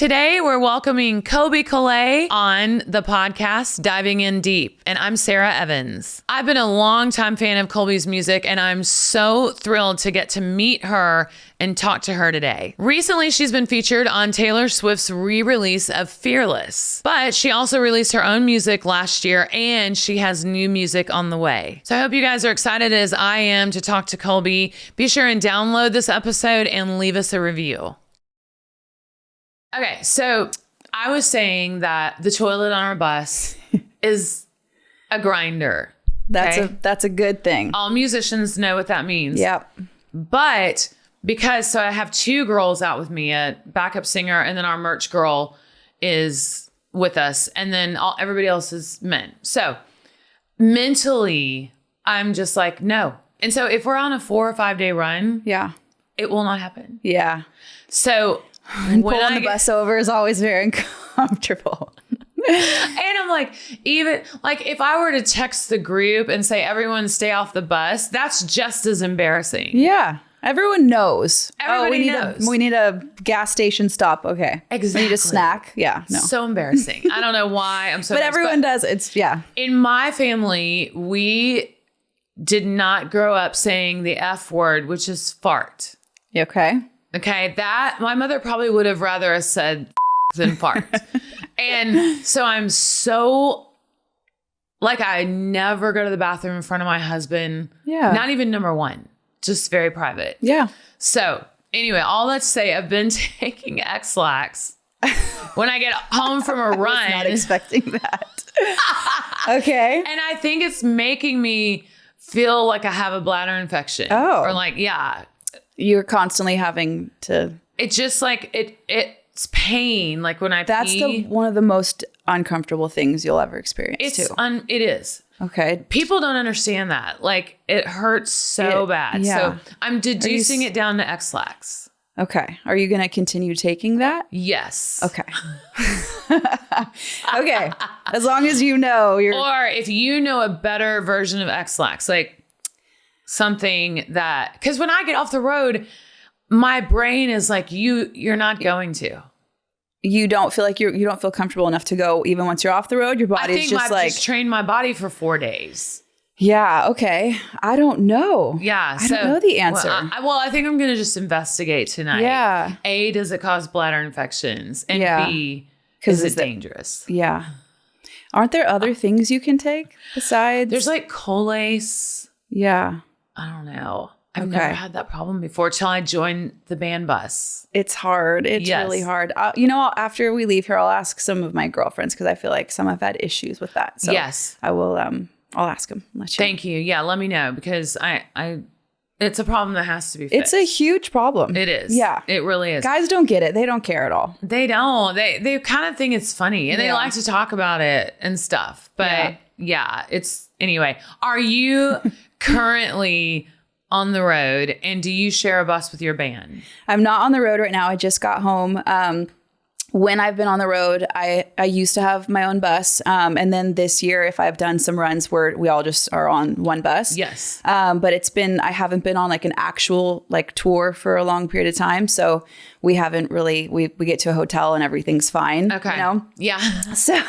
Today we're welcoming Colbie Caillat on the podcast, Diving In Deep, and I'm Sara Evans. I've been a longtime fan of Colbie's music, and I'm so thrilled to get to meet her and talk to her today. Recently, she's been featured on Taylor Swift's re-release of Fearless, but she also released her own music last year, and she has new music on the way. So I hope you guys are excited as I am to talk to Colbie. Be sure and download this episode and leave us a review. Okay, so I was saying that the toilet on our bus is a grinder. That's a good thing. All musicians know what that means. Yep. But because I have two girls out with me, a backup singer, and then our merch girl is with us, and then everybody else is men. So mentally, I'm just like, no. And so if we're on a 4 or 5 day run, it will not happen. Yeah. So and pulling the bus over is always very uncomfortable. And I'm like, even like if I were to text the group and say, everyone stay off the bus, that's just as embarrassing. Yeah. Everyone knows. Everybody knows. We need a gas station stop. Okay. Exactly. We need a snack. Yeah. No. So embarrassing. I don't know why I'm so But everyone does. It's, yeah. In my family, we did not grow up saying the F word, which is fart. Okay. Okay. That my mother probably would have rather us said than fart. And so I'm so like, I never go to the bathroom in front of my husband. Yeah. Not even number one, just very private. Yeah. So anyway, all that to say, I've been taking X-Lax when I get home from a run. I was not expecting that. Okay. And I think it's making me feel like I have a bladder infection. Oh. Or like, yeah. You're constantly having to. It's just like, it's pain. Like when I That's pee. one of the most uncomfortable things you'll ever experience too. It is. Okay. People don't understand that. Like it hurts so bad. Yeah. So I'm deducing it down to X-Lax. Okay. Are you going to continue taking that? Yes. Okay. Okay. As long as you know you're. Or if you know a better version of X-Lax, like something that, because when I get off the road, my brain is like, you're not going to. You don't feel like you don't feel comfortable enough to go even once you're off the road. Your body's just like. I just trained my body for 4 days. Yeah. Okay. I don't know. Yeah. I don't know the answer. Well, I think I'm going to just investigate tonight. Yeah. A, does it cause bladder infections? And B, is it dangerous? Yeah. Aren't there other things you can take besides? There's like Colace. Yeah. I don't know. I've never had that problem before till I joined the band bus. It's hard. It's really hard. After we leave here, I'll ask some of my girlfriends because I feel like some have had issues with that. So yes. I will. I'll ask them. Thank you. Yeah, let me know because it's a problem that has to be fixed. It's a huge problem. It is. Yeah. It really is. Guys don't get it. They don't care at all. They don't. They kind of think it's funny and they like to talk about it and stuff. But anyway, are you currently on the road and do you share a bus with your band? I'm not on the road right now. I just got home. When I've been on the road, I used to have my own bus. And then this year, if I've done some runs where we all just are on one bus. Yes. But I haven't been on like an actual like tour for a long period of time. So we haven't really, we get to a hotel and everything's fine. Okay. You know? Yeah. So,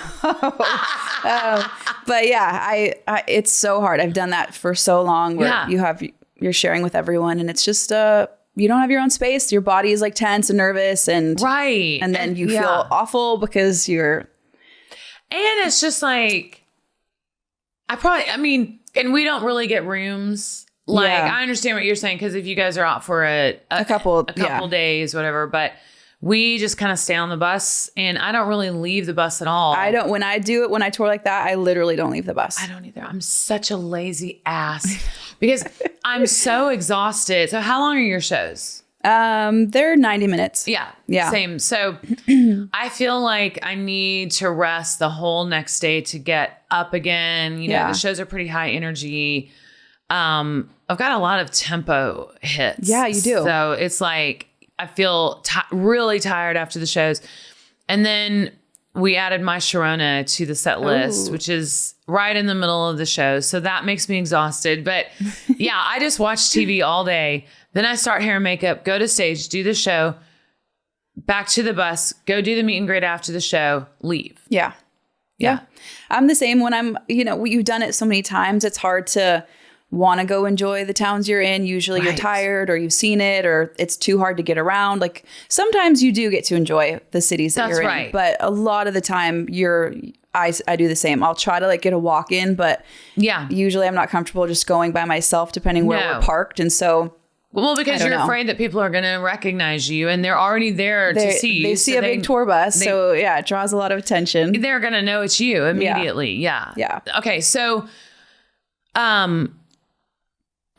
but yeah, it's so hard. I've done that for so long where you're sharing with everyone and it's just, you don't have your own space. Your body is like tense and nervous and then you feel awful because and it's just like, and we don't really get rooms. Like I understand what you're saying. Cause if you guys are out for a couple days, whatever, but we just kind of stay on the bus and I don't really leave the bus at all. When I tour like that, I literally don't leave the bus. I don't either. I'm such a lazy ass because I'm so exhausted. So how long are your shows? They're 90 minutes. Yeah. Yeah. Same. So I feel like I need to rest the whole next day to get up again. You know, the shows are pretty high energy. I've got a lot of tempo hits. Yeah, you do. So it's like, I feel really tired after the shows. And then we added My Sharona to the set list, which is right in the middle of the show. So that makes me exhausted. But yeah, I just watch TV all day. Then I start hair and makeup, go to stage, do the show, back to the bus, go do the meet and greet after the show, leave. Yeah. I'm the same when I'm, you've done it so many times. It's hard to want to go enjoy the towns you're in. Usually you're tired or you've seen it or it's too hard to get around. Like sometimes you do get to enjoy the cities that you're in, but a lot of the time I do the same. I'll try to like get a walk in, but usually I'm not comfortable just going by myself depending where we're parked. And so, well, because you're afraid that people are going to recognize you and they're already there to see you. They see a big tour bus. So it draws a lot of attention. They're going to know it's you immediately. Yeah. Okay. So,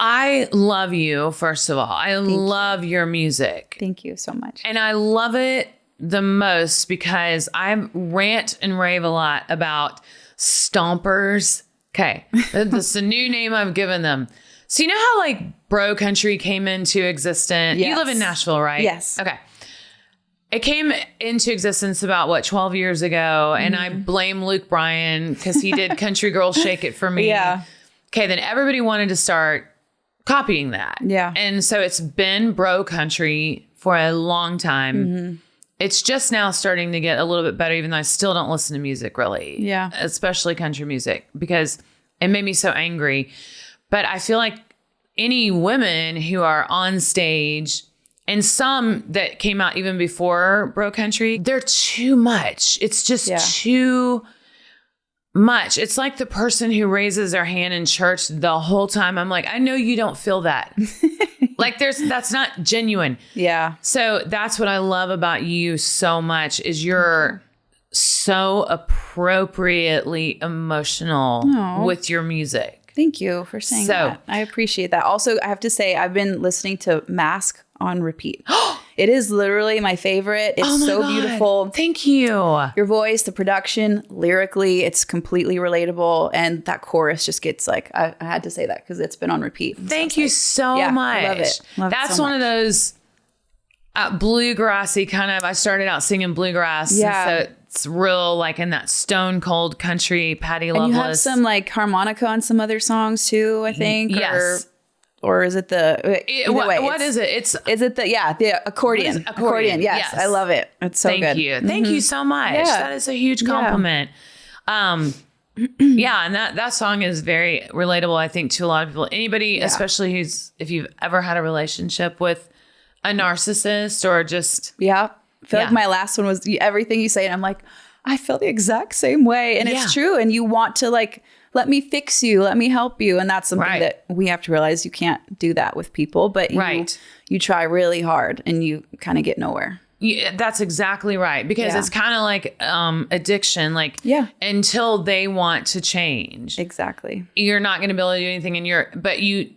I love you, first of all. I love your music. Thank you so much. And I love it the most because I rant and rave a lot about stompers. Okay. That's a new name I've given them. So you know how like bro country came into existence? Yes. You live in Nashville, right? Yes. Okay. It came into existence about 12 years ago. And I blame Luke Bryan because he did Country Girl Shake It for me. Yeah. Okay. Then everybody wanted to start copying that. Yeah. And so it's been bro country for a long time. It's just now starting to get a little bit better, even though I still don't listen to music really. Yeah. Especially country music because it made me so angry. But I feel like any women who are on stage and some that came out even before bro country, they're too much. It's just too much. It's like the person who raises their hand in church the whole time. I'm like, I know you don't feel that. Like that's not genuine. Yeah. So that's what I love about you so much is you're so appropriately emotional with your music. Thank you for saying that. I appreciate that. Also, I have to say, I've been listening to Mask on repeat. It is literally my favorite. It's so beautiful. Thank you. Your voice, the production, lyrically, it's completely relatable. And that chorus just gets like, I had to say that because it's been on repeat. Thank you so much. I love it. That's one of those bluegrassy kind of, I started out singing bluegrass. Yeah. So it's real like in that stone cold country, Patti Loveless. And you have some like harmonica on some other songs too, I think. Yes. Or is it what is it? Is it the accordion? Accordion. Yes. I love it. It's so good. Thank you. Thank you so much. Yeah. That is a huge compliment. And that song is very relatable, I think, to a lot of people. Anybody, especially if you've ever had a relationship with a narcissist or just. Yeah. I feel like my last one was everything you say. And I'm like, I feel the exact same way. And it's true. And you want to like, let me fix you. Let me help you. And that's something that we have to realize you can't do that with people. But you try really hard and you kind of get nowhere. Yeah, that's exactly right. Because it's kind of like addiction. Like until they want to change. Exactly. You're not going to be able to do anything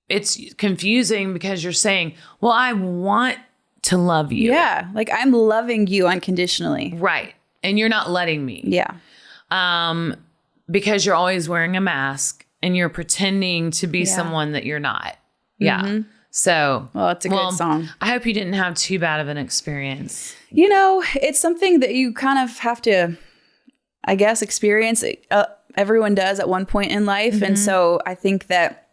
it's confusing because you're saying, well, I want to love you. Yeah. Like I'm loving you unconditionally. Right. And you're not letting me. Yeah. Because you're always wearing a mask and you're pretending to be someone that you're not. Yeah. So, well, it's a good song. I hope you didn't have too bad of an experience. It's something that you kind of have to, I guess, experience. Everyone does at one point in life. And so I think that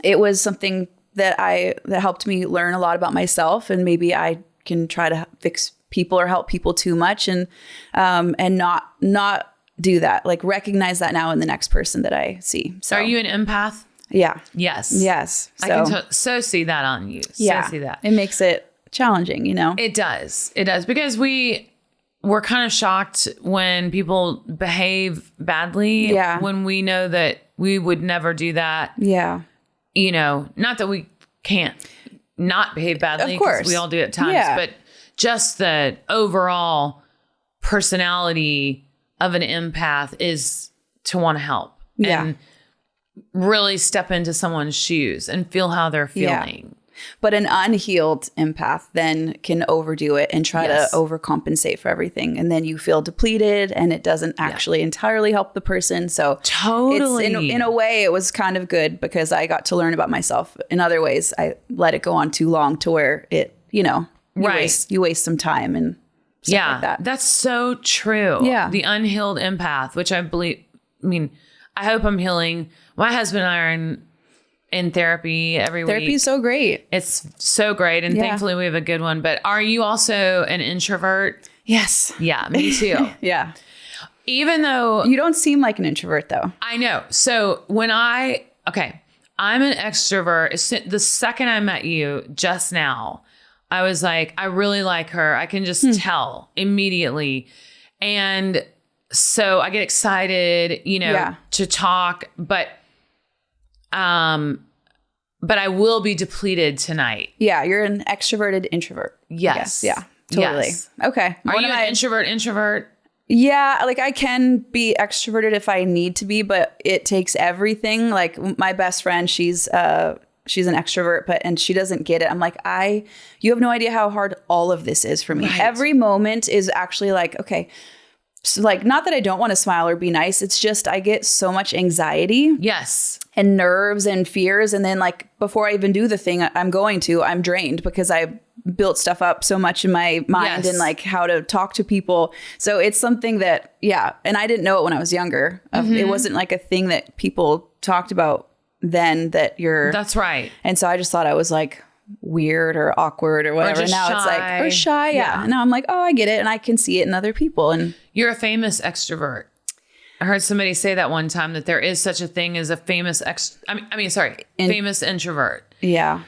it was something that helped me learn a lot about myself, and maybe I can try to fix people or help people too much and not do that. Like recognize that now in the next person that I see. So are you an empath? Yeah. Yes. So, I can so see that on you. See that. It makes it challenging, It does. Because we're kind of shocked when people behave badly. Yeah. When we know that we would never do that. Yeah. Not that we can't not behave badly. Of course. We all do at times. But just the overall personality of an empath is to want to help and really step into someone's shoes and feel how they're feeling. But an unhealed empath then can overdo it and try to overcompensate for everything. And then you feel depleted and it doesn't actually entirely help the person. So totally, it's, in a way, it was kind of good because I got to learn about myself. In other ways, I let it go on too long to where it, you waste some time and stuff like that. That's so true. Yeah. The unhealed empath, which I hope I'm healing. My husband and I are in therapy every week. Therapy is so great. It's so great. And thankfully we have a good one. But are you also an introvert? Yes. Yeah, me too. Yeah. Even though... You don't seem like an introvert though. I know. So when I'm an extrovert. The second I met you just now, I was like, I really like her. I can just tell immediately. And so I get excited, to talk, but I will be depleted tonight. Yeah. You're an extroverted introvert. Yes. Yeah, totally. Yes. Okay. Are you an introvert? Yeah, like I can be extroverted if I need to be, but it takes everything. Like my best friend, she's an extrovert, and she doesn't get it. I'm like, you have no idea how hard all of this is for me. Right. Every moment is actually like, okay, so like, not that I don't want to smile or be nice. It's just, I get so much anxiety. Yes. And nerves and fears. And then like, before I even do the thing I'm drained because I built stuff up so much in my mind and like how to talk to people. So it's something that, and I didn't know it when I was younger. It wasn't like a thing that people talked about then that's right. And so I just thought I was like weird or awkward or whatever. Now shy. It's like, or shy. Yeah. And now I'm like, oh, I get it. And I can see it in other people. And you're a famous extrovert. I heard somebody say that one time, that there is such a thing as a famous famous introvert. Yeah.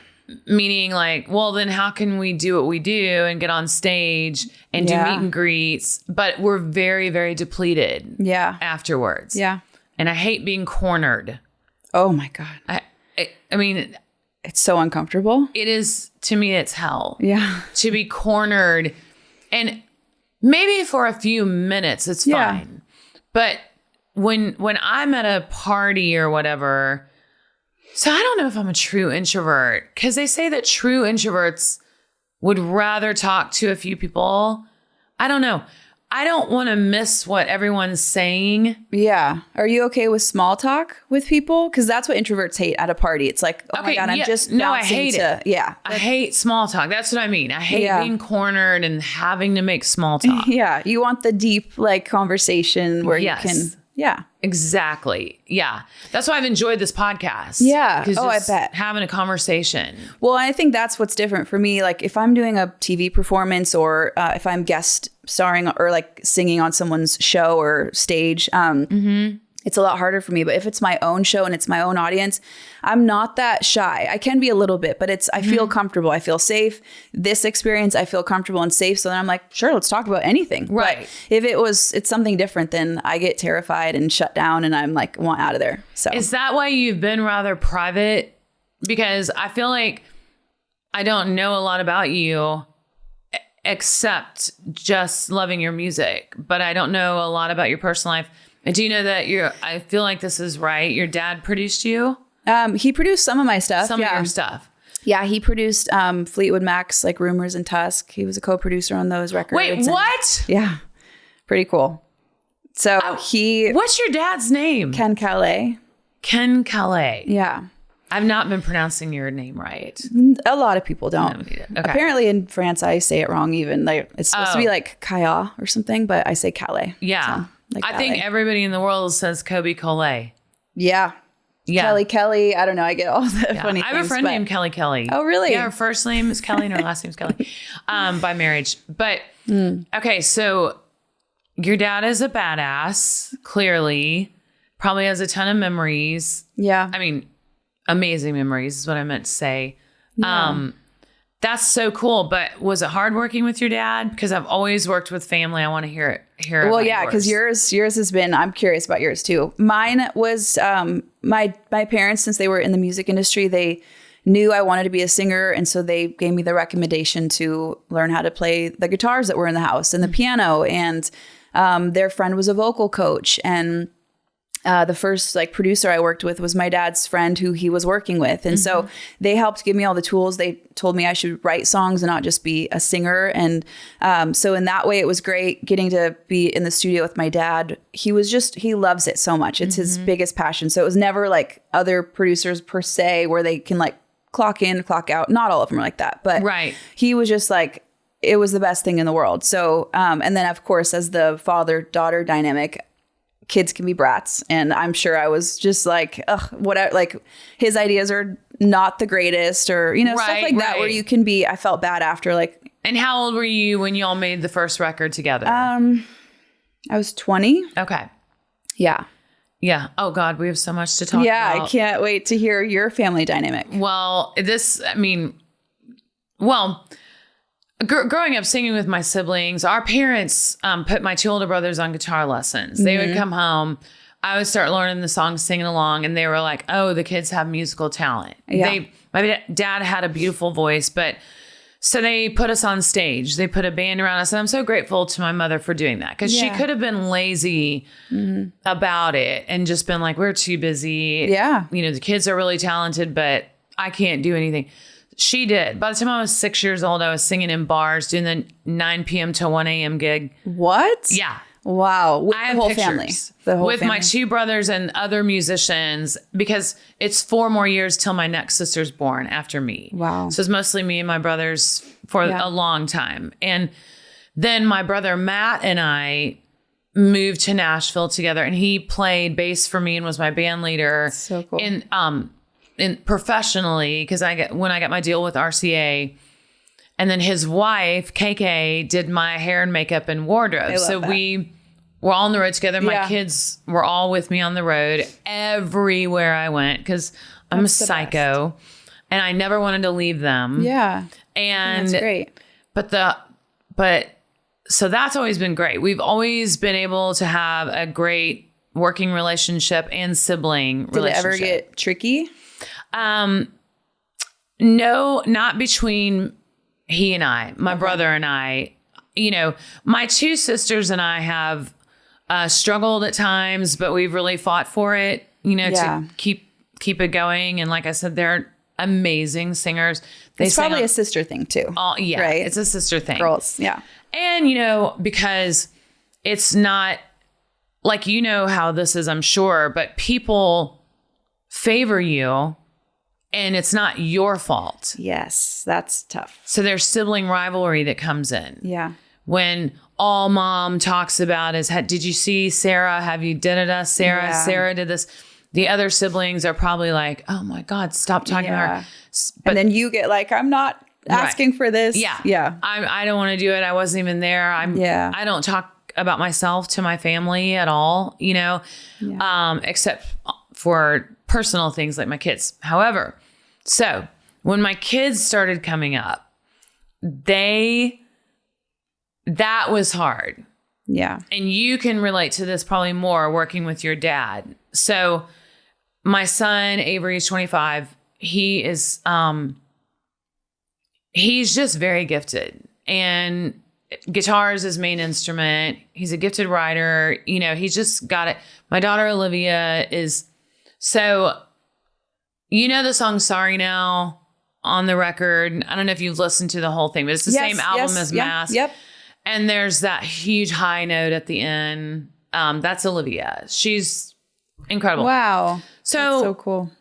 Meaning like, well, then how can we do what we do and get on stage and do meet and greets? But we're very, very depleted. Yeah. Afterwards. Yeah. And I hate being cornered. Oh my God. I mean, it's so uncomfortable. It is, to me, it's hell. Yeah. To be cornered. And maybe for a few minutes, it's fine. But when I'm at a party or whatever, so I don't know if I'm a true introvert, because they say that true introverts would rather talk to a few people. I don't know. I don't want to miss what everyone's saying. Yeah. Are you okay with small talk with people? Because that's what introverts hate at a party. It's like, oh my God, I'm just I hate it. Yeah. I hate small talk. That's what I mean. I hate being cornered and having to make small talk. Yeah. You want the deep like conversation where you can. Yeah. Exactly. Yeah. That's why I've enjoyed this podcast. Yeah. Oh, I bet. Having a conversation. Well, I think that's what's different for me. Like if I'm doing a TV performance or if I'm guest starring or like singing on someone's show or stage, it's a lot harder for me. But if it's my own show and it's my own audience, I'm not that shy. I can be a little bit, but I feel comfortable. I feel safe. This experience, I feel comfortable and safe. So then I'm like, sure, let's talk about anything. Right. But if it's something different, then I get terrified and shut down and I'm like, want out of there. So is that why you've been rather private? Because I feel like I don't know a lot about you except just loving your music, but I don't know a lot about your personal life. And do you know that I feel like this is right, your dad produced you? He produced some of my stuff. Some of your stuff. Yeah, he produced Fleetwood Mac's like Rumors and Tusk. He was a co-producer on those records. Wait, what? Yeah, pretty cool. So what's your dad's name? Ken Caillat. Ken Caillat. Yeah. I've not been pronouncing your name right. A lot of people don't. Okay. Apparently in France, I say it wrong even. Like it's supposed to be like Caillat or something, but I say Caillat. Yeah. So, like I think everybody in the world says Colbie Caillat. Yeah. Kelly. I don't know. I get all the funny things. I have a friend named Kelly. Oh, really? Yeah, her first name is Kelly and her last name is Kelly by marriage. But, okay, so your dad is a badass, clearly. Probably has a ton of memories. Yeah. I mean, amazing memories is what I meant to say. Yeah. That's so cool. But was it hard working with your dad? Because I've always worked with family. I want to hear. Well, yeah, because yours has been. I'm curious about yours too. Mine was my parents, since they were in the music industry, they knew I wanted to be a singer, and so they gave me the recommendation to learn how to play the guitars that were in the house and the piano. And their friend was a vocal coach, and the first like producer I worked with was my dad's friend who he was working with. And so they helped give me all the tools. They told me I should write songs and not just be a singer. And so in that way, it was great getting to be in the studio with my dad. He loves it so much. It's his biggest passion. So it was never like other producers per se, where they can like clock in, clock out. Not all of them are like that, but he was just like, it was the best thing in the world. So, and then of course, as the father-daughter dynamic, kids can be brats. And I'm sure I was just like, ugh, whatever, like his ideas are not the greatest or, you know, stuff like that where you can be, I felt bad after like. And how old were you when y'all made the first record together? I was 20. Okay. Yeah. Yeah. Oh God, we have so much to talk about. Yeah. I can't wait to hear your family dynamic. Well, growing up singing with my siblings, our parents put my 2 older brothers on guitar lessons. They would come home. I would start learning the songs, singing along, and they were like, oh, the kids have musical talent. Yeah. My dad had a beautiful voice, so they put us on stage. They put a band around us, and I'm so grateful to my mother for doing that because she could have been lazy about it and just been like, we're too busy. Yeah. You know, the kids are really talented, but I can't do anything. She did. By the time I was 6 years old, I was singing in bars, doing the 9 p.m. to 1 a.m. gig. What? Yeah. Wow. With I have the whole pictures family. The whole with family. my 2 brothers and other musicians because it's 4 more years till my next sister's born after me. Wow. So it's mostly me and my brothers for a long time. And then my brother Matt and I moved to Nashville together, and he played bass for me and was my band leader. So cool. And professionally, because when I got my deal with RCA, and then his wife KK did my hair and makeup and wardrobe. So we were all on the road together. My kids were all with me on the road everywhere I went because I'm a psycho, and I never wanted to leave them. Yeah, and that's great. So that's always been great. We've always been able to have a great working relationship and sibling relationship. Did it ever get tricky? No, not between he and I, my brother and I. You know, my 2 sisters and I have struggled at times, but we've really fought for it, you know, to keep it going. And like I said, they're amazing singers. It's probably a sister thing too. Yeah, right? It's a sister thing. Girls, yeah. And, you know, because it's not like, you know how this is, I'm sure, but people favor you. And it's not your fault. Yes, that's tough. So there's sibling rivalry that comes in. Yeah. When all mom talks about is, did you see Sara? Have you did Sara? Yeah. Sara did this. The other siblings are probably like, oh my God, stop talking to her. But, and then you get like, I'm not asking for this. Yeah. Yeah. I don't want to do it. I wasn't even there. I don't talk about myself to my family at all, you know, except for personal things like my kids. However, so when my kids started coming up, that was hard. Yeah. And you can relate to this probably more working with your dad. So my son, Avery, is 25. He is, he's just very gifted, and guitar is his main instrument. He's a gifted writer. You know, he's just got it. My daughter, Olivia, is so, you know, the song Sorry Now on the record. I don't know if you've listened to the whole thing, but it's the same album as Mask. Yep. And there's that huge high note at the end. That's Olivia. She's incredible. Wow. So, that's so cool.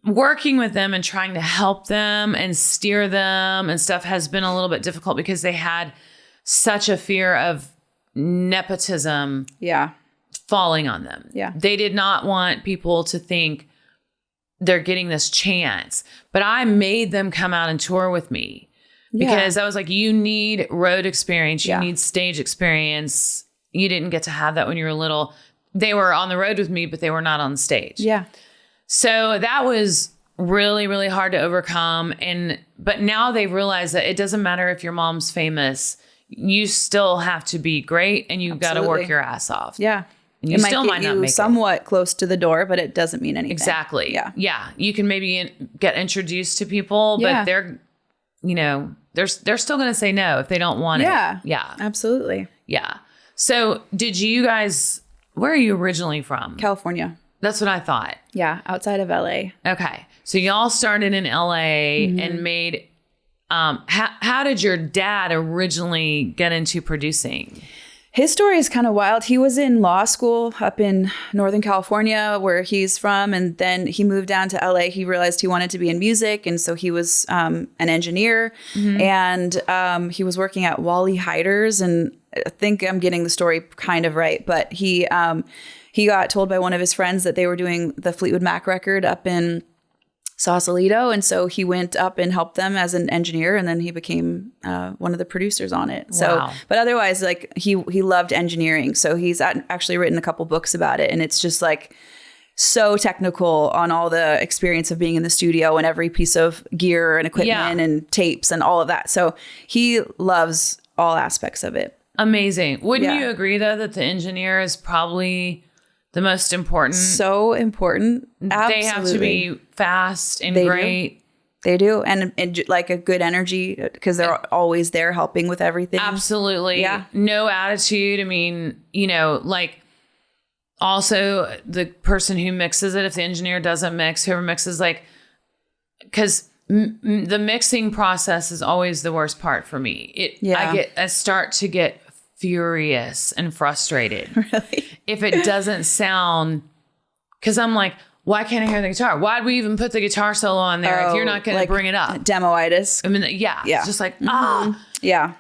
Working with them and trying to help them and steer them and stuff has been a little bit difficult because they had such a fear of nepotism falling on them. Yeah. They did not want people to think they're getting this chance. But I made them come out and tour with me because I was like, you need road experience. You need stage experience. You didn't get to have that when you were little. They were on the road with me, but they were not on stage. Yeah. So that was really, really hard to overcome. But now they've realized that it doesn't matter if your mom's famous. You still have to be great, and you got to work your ass off. Yeah. You still might not make it. Somewhat close to the door, but it doesn't mean anything. Exactly. Yeah. Yeah. You can maybe get introduced to people, but they're, you know, they're still going to say no if they don't want it. Yeah. Absolutely. Yeah. So did you guys, where are you originally from? California. That's what I thought. Yeah. Outside of LA. Okay. So y'all started in LA and made, how did your dad originally get into producing? His story is kind of wild. He was in law school up in Northern California, where he's from, and then he moved down to LA. He realized he wanted to be in music, and so he was an engineer, and he was working at Wally Hyder's, and I think I'm getting the story kind of right, but he got told by one of his friends that they were doing the Fleetwood Mac record up in Sausalito, and so he went up and helped them as an engineer, and then he became one of the producers on it. So, but otherwise, like he loved engineering, so he's actually written a couple books about it, and it's just like so technical on all the experience of being in the studio and every piece of gear and equipment and tapes and all of that. So he loves all aspects of it. Amazing. Wouldn't you agree though that the engineer is probably the most important? So important. Absolutely. They have to be fast and great. They do. And like a good energy, because they're always there helping with everything. Absolutely. Yeah. No attitude. I mean, you know, like also the person who mixes it, if the engineer doesn't mix, whoever mixes, like, because the mixing process is always the worst part for me. I start to get furious and frustrated. Really? If it doesn't sound, because I'm like, why can't I hear the guitar? Why'd we even put the guitar solo on there if you're not going to bring it up? Demoitis. I mean, yeah. It's just like, Yeah.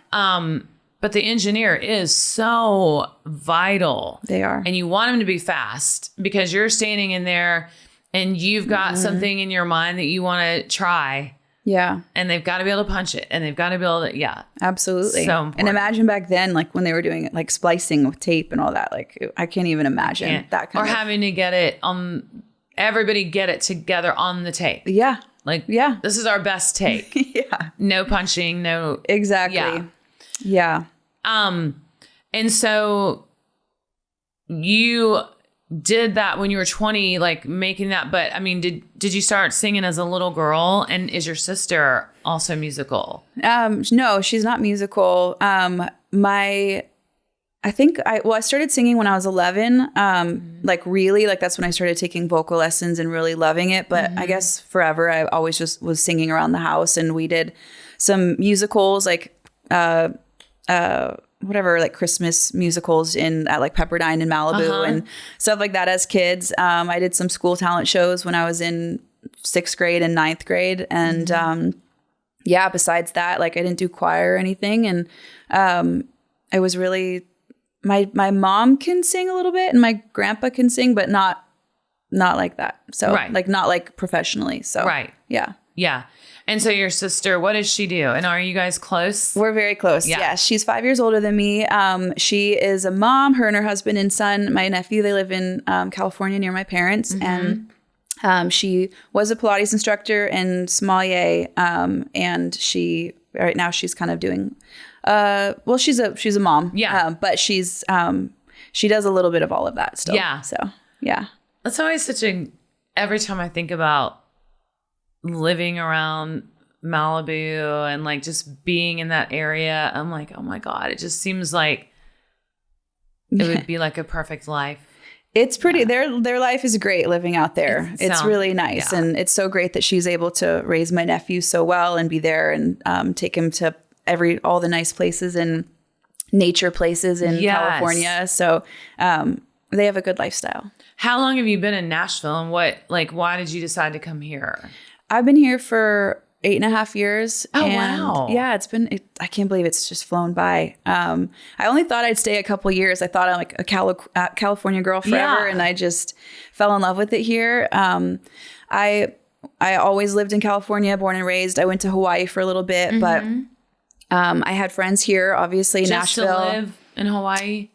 But the engineer is so vital. They are. And you want them to be fast because you're standing in there and you've got something in your mind that you want to try. Yeah. And they've got to be able to punch it, and they've got to be able to, Absolutely. So important. And imagine back then, like when they were doing it, like splicing with tape and all that, like I can't even imagine that kind of. Or having to get it on, everybody get it together on the tape. Yeah. Like, this is our best take. No punching, no. Exactly. Yeah. And so you did that when you were 20, like making that, but I mean, did you start singing as a little girl? And is your sister also musical? No, she's not musical. I started singing when I was 11. Like really, like that's when I started taking vocal lessons and really loving it. But I guess forever, I always just was singing around the house, and we did some musicals, like, whatever, like Christmas musicals at like Pepperdine in Malibu and stuff like that as kids. I did some school talent shows when I was in 6th grade and 9th grade. And besides that, like I didn't do choir or anything. And I was really, my mom can sing a little bit and my grandpa can sing, but not like that. So like not like professionally. So yeah. And so your sister, what does she do? And are you guys close? We're very close. Yeah. She's 5 years older than me. She is a mom, her and her husband and son, my nephew, they live in California near my parents. And she was a Pilates instructor and sommelier. And right now she's kind of doing, she's a mom. Yeah. But she does a little bit of all of that still. Yeah. So, yeah. That's always every time I think about living around Malibu and like just being in that area, I'm like, oh my God, it just seems like it would be like a perfect life. It's pretty, their life is great living out there. It's really nice. Yeah. And it's so great that she's able to raise my nephew so well and be there and take him to all the nice places and nature places in California. So they have a good lifestyle. How long have you been in Nashville, and why did you decide to come here? I've been here for 8.5 years. Oh, wow. Yeah, I can't believe it's just flown by. I only thought I'd stay a couple years. I thought I'm like a California girl forever, and I just fell in love with it here. I always lived in California, born and raised. I went to Hawaii for a little bit, but I had friends here, obviously, in Nashville. Just to live in Hawaii?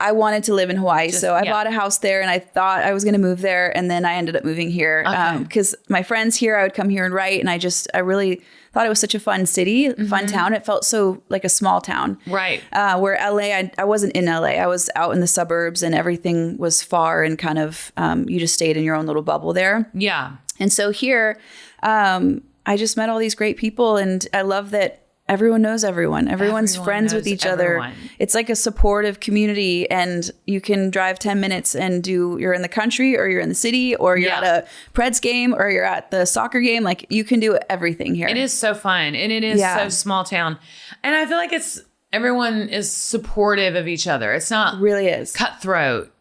I wanted to live in Hawaii. So I bought a house there and I thought I was going to move there. And then I ended up moving here because my friends here, I would come here and write. And I really thought it was such a fun city, fun town. It felt so like a small town. Right. Where LA, I wasn't in LA. I was out in the suburbs and everything was far and kind of, you just stayed in your own little bubble there. Yeah. And so here, I just met all these great people, and I love that everyone knows everyone. Everyone's friends with each other. It's like a supportive community, and you can drive 10 minutes and you're in the country or you're in the city or you're at a Preds game or you're at the soccer game. Like you can do everything here. It is so fun. And it is so small town. And I feel like it's everyone is supportive of each other. It's not really is cutthroat.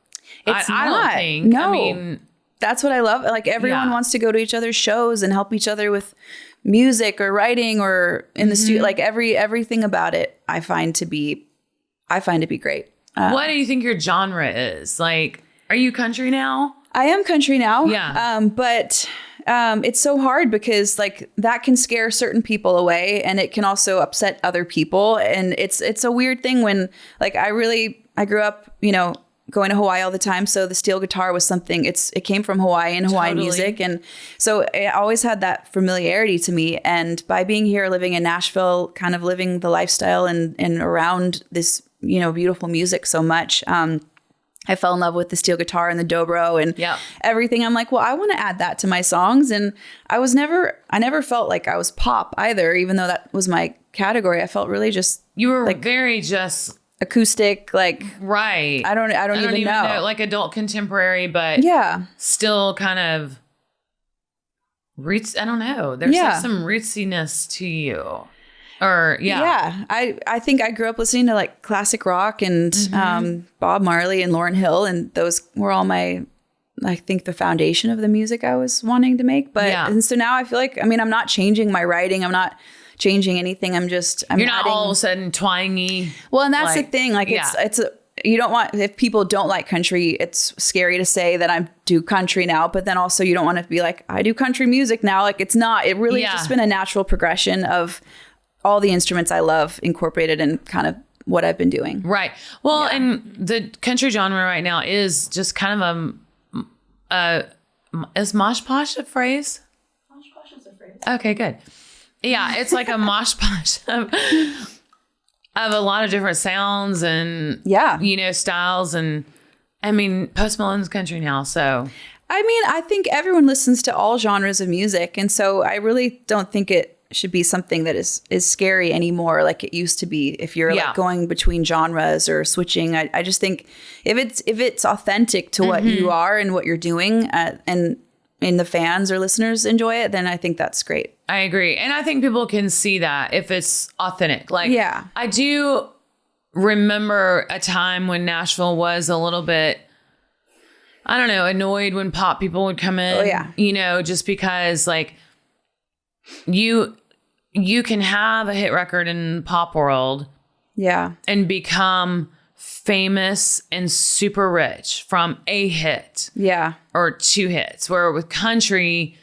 I don't think. No. I mean, that's what I love. Like everyone wants to go to each other's shows and help each other with music or writing or in the studio. Like everything about it, I find to be great. What do you think your genre is? Like, are you country now? I am country now. Yeah. But it's so hard because like that can scare certain people away and it can also upset other people. And it's a weird thing when like I grew up, going to Hawaii all the time. So the steel guitar was something, it came from Hawaii and Hawaiian music. And so I always had that familiarity to me. And by being here, living in Nashville, kind of living the lifestyle and around this, beautiful music so much, I fell in love with the steel guitar and the dobro and everything. I'm like, well, I want to add that to my songs. And I never felt like I was pop either, even though that was my category. I felt really just, you were like very just acoustic, like, right. I don't even know. Like adult contemporary, but still kind of roots. I don't know. There's like some rootsiness to you. Or I think I grew up listening to like classic rock and Bob Marley and Lauryn Hill, and those were all I think the foundation of the music I was wanting to make. But and so now I feel like I'm not changing my writing. I'm not changing anything. You're not all of a sudden twangy. Well, and that's the thing. Like you don't want, if people don't like country, it's scary to say that I do country now, but then also you don't want to be like, I do country music now. Like it's not, it really has just been a natural progression of all the instruments I love incorporated in kind of what I've been doing. Right. Well, and the country genre right now is just kind of is mosh posh a phrase? Mosh posh is a phrase. Okay, good. Yeah, it's like a mosh posh of a lot of different sounds and styles, and Post Malone's country now, so I think everyone listens to all genres of music, and so I really don't think it should be something that is scary anymore like it used to be if you're like going between genres or switching. I just think if it's authentic to what you are and what you're doing and the fans or listeners enjoy it, then I think that's great. I agree. And I think people can see that if it's authentic. Like, I do remember a time when Nashville was a little bit, I don't know, annoyed when pop people would come in, just because like you can have a hit record in pop world and become famous and super rich from a hit or two hits, where with country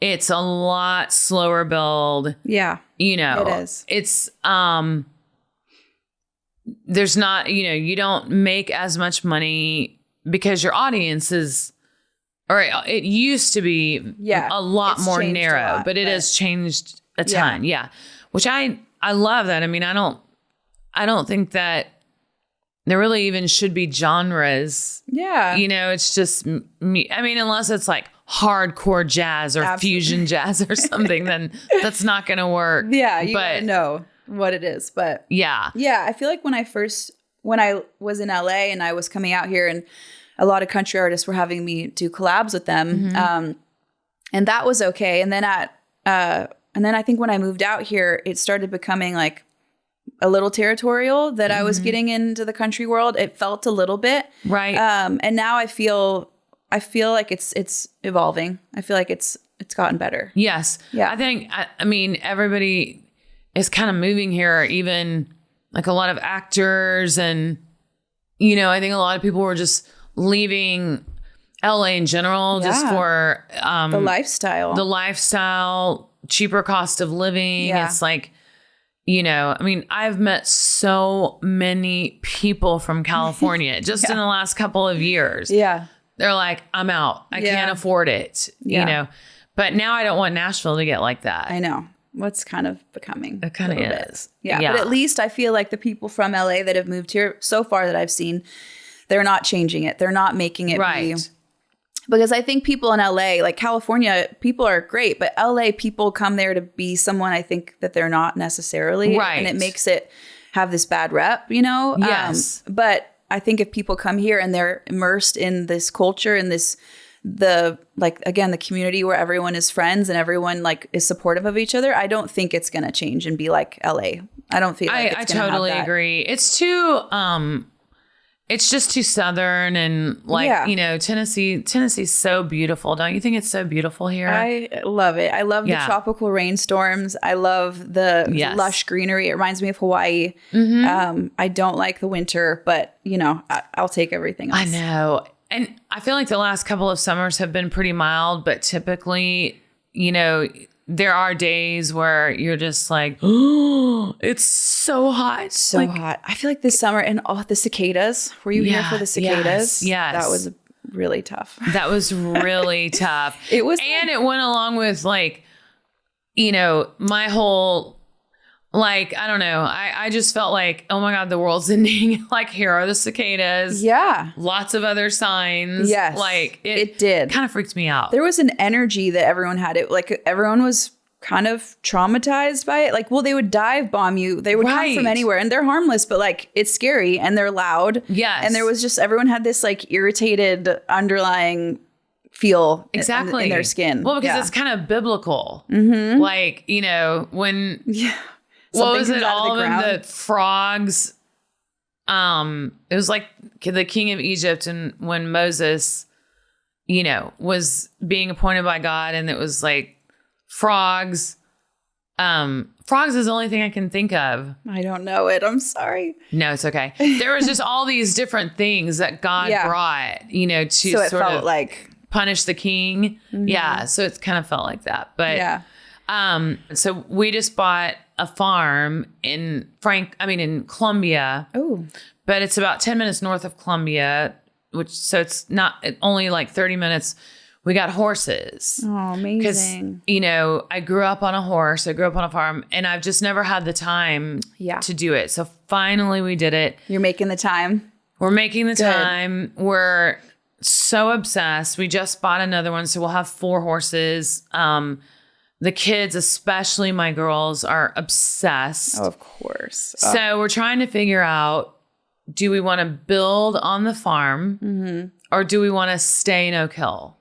it's a lot slower build. It is. It's there's not, you don't make as much money because your audience is, or it used to be a lot more narrow, but it has changed a ton. Which I love that. I don't think that there really even should be genres. It's just me. Unless it's like hardcore jazz or fusion jazz or something, then that's not going to work. You gotta know what it is. But I feel like when I was in LA and I was coming out here, and a lot of country artists were having me do collabs with them. And that was okay. And then I think when I moved out here, it started becoming like a little territorial that I was getting into the country world. It felt a little bit. Right. And now I feel like it's evolving. I feel like it's gotten better. Yes. Yeah. I think, everybody is kind of moving here, even like a lot of actors, and, I think a lot of people were just leaving LA in general just for the lifestyle, cheaper cost of living. It's like, I've met so many people from California just in the last couple of years. They're like, I'm out. I can't afford it, but now I don't want Nashville to get like that. I know. What's kind of becoming. It kind of is. But at least I feel like the people from LA that have moved here so far that I've seen, they're not changing it. They're not making it be. Because I think people in LA, like California, people are great, but LA people come there to be someone I think that they're not necessarily. Right. And it makes it have this bad rep, Yes. But I think if people come here and they're immersed in this culture and this the community where everyone is friends and everyone like is supportive of each other, I don't think it's going to change and be like LA. I don't feel like it's gonna totally have that. agree. It's too, it's just too Southern and like, Tennessee's so beautiful. Don't you think it's so beautiful here? I love it. I love the tropical rainstorms. I love the lush greenery. It reminds me of Hawaii. I don't like the winter, but I'll take everything else. I know. And I feel like the last couple of summers have been pretty mild, but typically, there are days where you're just like, oh, it's so hot. So hot. I feel like this summer and the cicadas. Were you here for the cicadas? Yes. That was really tough. That was really tough. It was. And it went along with like, my whole, like, I don't know. I just felt like, oh my God, the world's ending. Like, here are the cicadas. Yeah. Lots of other signs. Yes. Like, it did. Kind of freaked me out. There was an energy that everyone had. It like everyone was kind of traumatized by it. Like, well, they would dive bomb you. They would come from anywhere and they're harmless, but like it's scary and they're loud. Yes. And there was just, everyone had this like irritated underlying feel in their skin. Well, because it's kind of biblical. Mm-hmm. Like, when... Yeah. What was it? All of them, the frogs. It was like the king of Egypt, and when Moses, was being appointed by God, and it was like frogs. Frogs is the only thing I can think of. I don't know it. I'm sorry. No, it's okay. There was just all these different things that God brought, to so it sort felt of like punish the king. Mm-hmm. Yeah, so it's kind of felt like that. But so we just bought a farm in Columbia. Oh. But it's about 10 minutes north of Columbia, it's only like 30 minutes. We got horses. Oh, amazing. Because, I grew up on a horse. I grew up on a farm, and I've just never had the time to do it. So finally we did it. You're making the time. We're making the time. We're so obsessed. We just bought another one. So we'll have 4 horses. The kids, especially my girls, are obsessed. Oh, of course. So we're trying to figure out, do we want to build on the farm or do we want to stay in Oak Hill?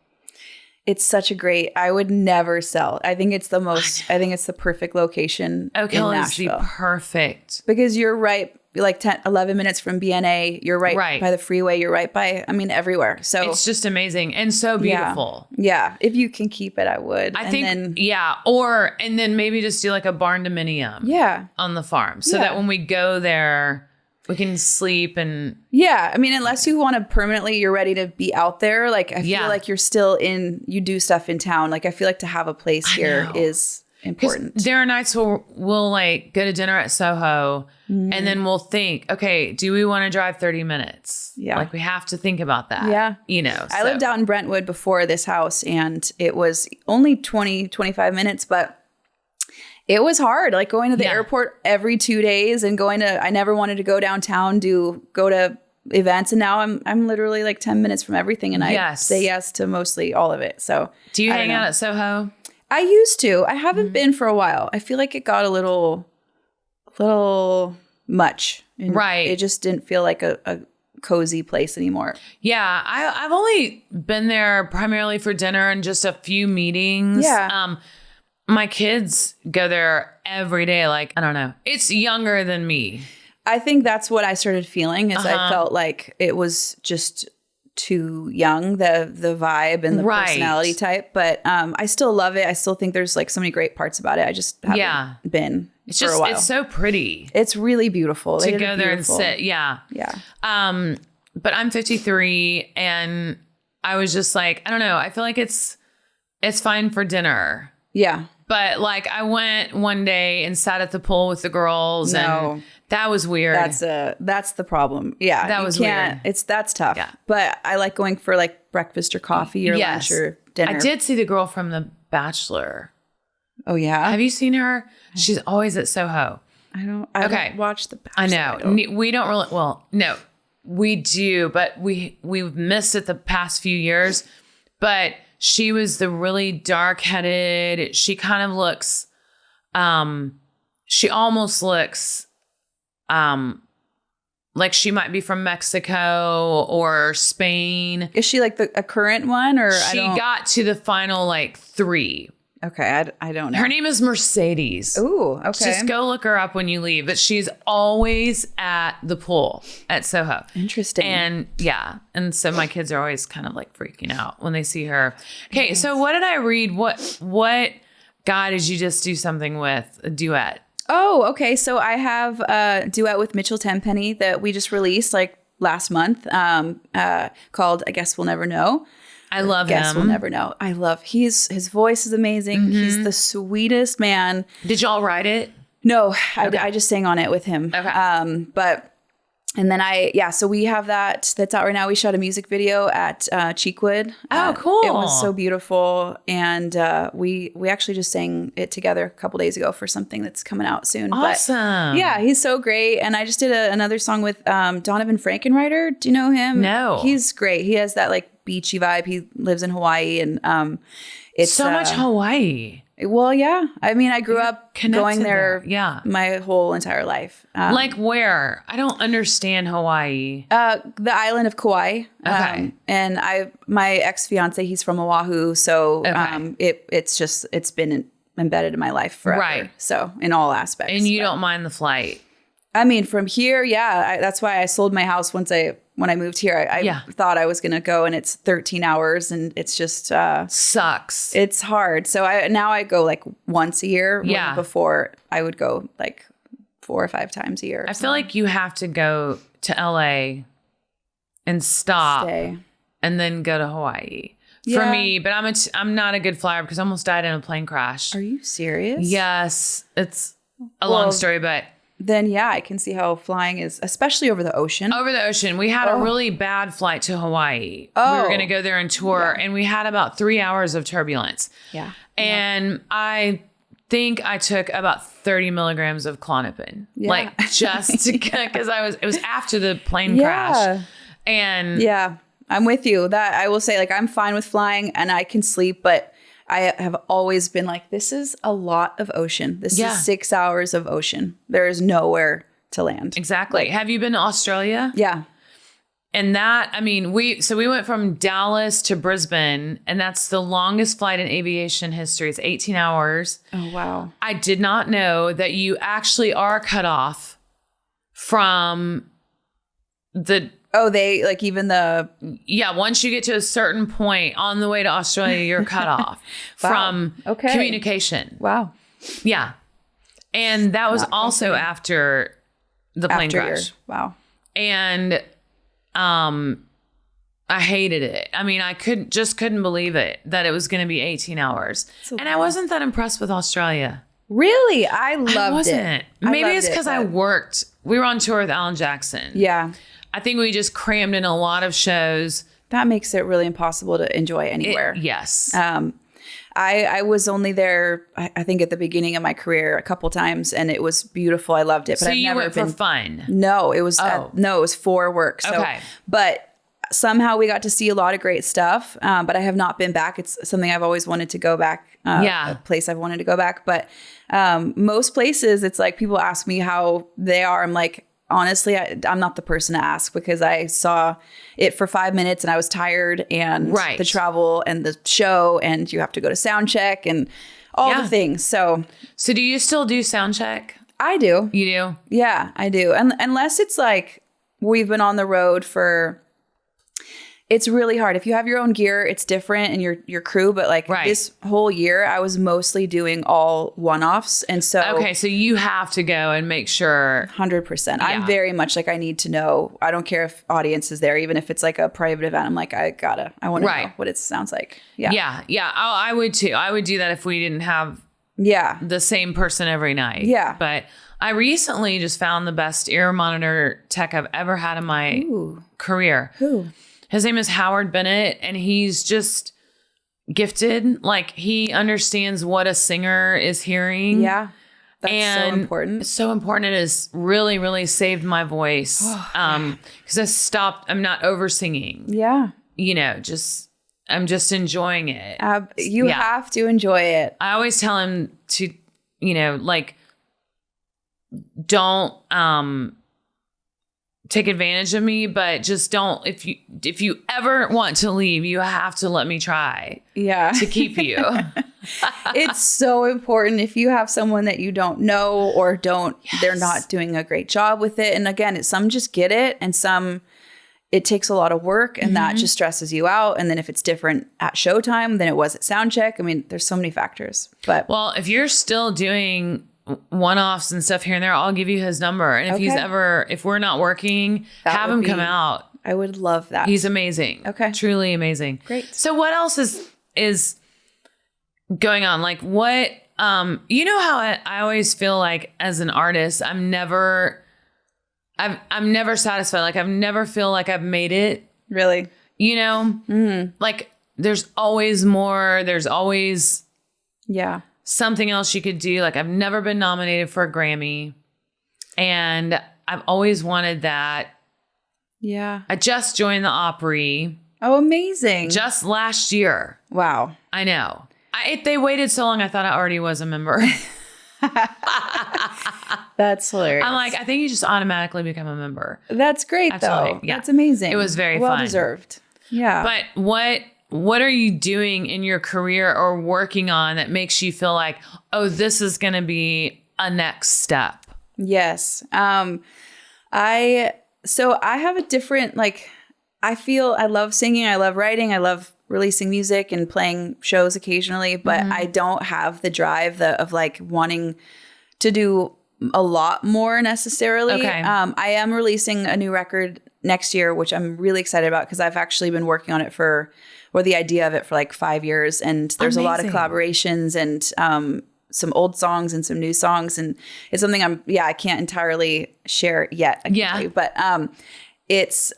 It's such a great, I would never sell. I think it's the perfect location. Oak Hill is the perfect. Because you're right, like 11 minutes from BNA. You're right by the freeway. You're right by, everywhere. So it's just amazing and so beautiful. Yeah. If you can keep it, I would. And then maybe just do like a barn dominium on the farm so that when we go there, we can sleep and... Yeah. Unless you want to permanently, you're ready to be out there. Like, I feel like you're still you do stuff in town. Like, I feel like to have a place here is important. There are nights where we'll like go to dinner at Soho and then we'll think, okay, do we want to drive 30 minutes? Yeah. Like, we have to think about that. Yeah. I lived out in Brentwood before this house, and it was only 20, 25 minutes, but it was hard, like going to the airport every 2 days and I never wanted to go downtown, go to events. And now I'm literally like 10 minutes from everything. And I say yes to mostly all of it. So do you hang out at Soho? I used to. I haven't been for a while. I feel like it got a little much. Right. It just didn't feel like a cozy place anymore. Yeah. I've only been there primarily for dinner and just a few meetings. Yeah. My kids go there every day. Like, I don't know. It's younger than me. I think that's what I started feeling is I felt like it was just too young, the vibe and the personality type. But I still love it. I still think there's like so many great parts about it. I just haven't been for a while. It's so pretty. It's really beautiful. To go there and sit. Yeah. Yeah. But I'm 53 and I was just like, I don't know. I feel like it's fine for dinner. Yeah. But like I went one day and sat at the pool with the girls and that was weird. That's the problem. Yeah. That was weird. That's tough. Yeah. But I like going for like breakfast or coffee or lunch or dinner. I did see the girl from The Bachelor. Oh yeah. Have you seen her? She's always at Soho. I don't watch The Bachelor. I know. We don't really, no, we do, but we've missed it the past few years. But she was the really dark-headed. She kind of looks, she almost looks like she might be from Mexico or Spain. Is she like a current one, or she got to the final like 3? Okay, I don't know. Her name is Mercedes. Ooh, okay. Just go look her up when you leave. But she's always at the pool at Soho. Interesting. And yeah. And so my kids are always kind of like freaking out when they see her. Okay, so what did I read? What guy did you just do something with? A duet? Oh, okay. So I have a duet with Mitchell Tenpenny that we just released like last month called I Guess We'll Never Know. I love him. Guess We'll Never Know. His voice is amazing. Mm-hmm. He's the sweetest man. Did y'all write it? No, okay. I just sang on it with him. Okay. And then so we have that's out right now. We shot a music video at Cheekwood. Oh, cool. It was so beautiful. And we actually just sang it together a couple days ago for something that's coming out soon. Awesome. But, yeah, he's so great. And I just did another song with Donovan Frankenreiter. Do you know him? No. He's great. He has that like beachy vibe. He lives in Hawaii, and it's so much Hawaii. Well, yeah. I mean, I grew up going there my whole entire life. Like where? I don't understand Hawaii. The island of Kauai. Okay. And my ex-fiance, he's from Oahu. So it's been embedded in my life forever. Right. So in all aspects. And you don't mind the flight? I mean, from here, that's why I sold my house when I moved here. I thought I was going to go, and it's 13 hours, and it's just sucks. It's hard. So now I go like once a year. Yeah. Before I would go like 4 or 5 times a year. I feel like you have to go to LA and stop and then go to Hawaii. Yeah. For me, but I'm not a good flyer because I almost died in a plane crash. Are you serious? Yes. It's a long story, but then I can see how flying is, especially over the ocean. Over the ocean. We had a really bad flight to Hawaii. We were going to go there and tour, and we had about 3 hours of turbulence. Yeah. And I think I took about 30 milligrams of Klonopin, like just to, because it was after the plane crash. And I'm with you. That I will say, like, I'm fine with flying and I can sleep, but I have always been like, this is a lot of ocean. This is 6 hours of ocean. There is nowhere to land. Exactly. Like, have you been to Australia? Yeah. And that, I mean, we went from Dallas to Brisbane, and that's the longest flight in aviation history. It's 18 hours. Oh, wow. I did not know that you actually are cut off from the... Oh, they like even the... Yeah, once you get to a certain point on the way to Australia, you're cut off from communication. Wow. Yeah. And that was also after the plane crash. Wow. And I hated it. I mean, I couldn't believe it that it was going to be 18 hours. And I wasn't that impressed with Australia. Really? I loved it. Maybe it's because I worked. We were on tour with Alan Jackson. Yeah. I think we just crammed in a lot of shows. That makes it really impossible to enjoy anywhere. Yes. I was only there, I think, at the beginning of my career a couple times, and it was beautiful. I loved it. But so I've you never went been for fun? No, it was it was for work. So, okay. But somehow we got to see a lot of great stuff. But I have not been back. It's something I've always wanted to go back. A place I've wanted to go back. But most places, it's like people ask me how they are. I'm like, honestly, I'm not the person to ask because I saw it for 5 minutes and I was tired, and the travel and the show, and you have to go to sound check and all the things. So do you still do sound check? I do. You do? Yeah, I do. And unless it's like we've been on the road for... It's really hard. If you have your own gear, it's different, and your crew. But like this whole year, I was mostly doing all one-offs. And so... Okay, so you have to go and make sure... 100%. I'm very much like, I need to know. I don't care if audience is there, even if it's like a private event. I'm like, I want to know what it sounds like. Yeah. Yeah. I would too. I would do that if we didn't have the same person every night. Yeah. But I recently just found the best ear monitor tech I've ever had in my career. Who? His name is Howard Bennett, and he's just gifted. Like, he understands what a singer is hearing. Yeah. That's so important. It's so important. It has really, really saved my voice. Because I'm not over singing. Yeah. You know, I'm just enjoying it. You have to enjoy it. I always tell him to, you know, like, don't take advantage of me, but just don't, if you ever want to leave, you have to let me try to keep you. It's so important if you have someone that you don't know or they're not doing a great job with it. And again, some just get it and some it takes a lot of work and that just stresses you out. And then if it's different at showtime than it was at sound check, I mean, there's so many factors. But well, if you're still doing one-offs and stuff here and there, I'll give you his number. And if we're not working, have him come out. I would love that. He's amazing. Okay. Truly amazing. Great. So what else is going on? Like what, you know how I always feel like as an artist, I'm never satisfied. Like I've never feel like I've made it. Really? You know, like there's always more, there's always something else you could do. Like I've never been nominated for a Grammy and I've always wanted that. Yeah. I just joined the Opry. Oh, amazing. Just last year. Wow. I know. If they waited so long, I thought I already was a member. That's hilarious. I'm like, I think you just automatically become a member. That's great, though. Yeah. That's amazing. It was very well fun. Deserved. Yeah. But what are you doing in your career or working on that makes you feel like, oh, this is going to be a next step? Yes. I have a different, like, I feel I love singing. I love writing. I love releasing music and playing shows occasionally, but I don't have the drive of like wanting to do a lot more necessarily. Okay. I am releasing a new record next year, which I'm really excited about because I've actually been working on it or the idea of it for like 5 years. And there's a lot of collaborations and some old songs and some new songs. And it's something I can't entirely share yet. But it's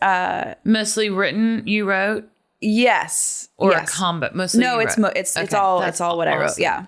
mostly written, you wrote? Yes. Or a combo? Mostly no, it's all what I wrote. Yeah.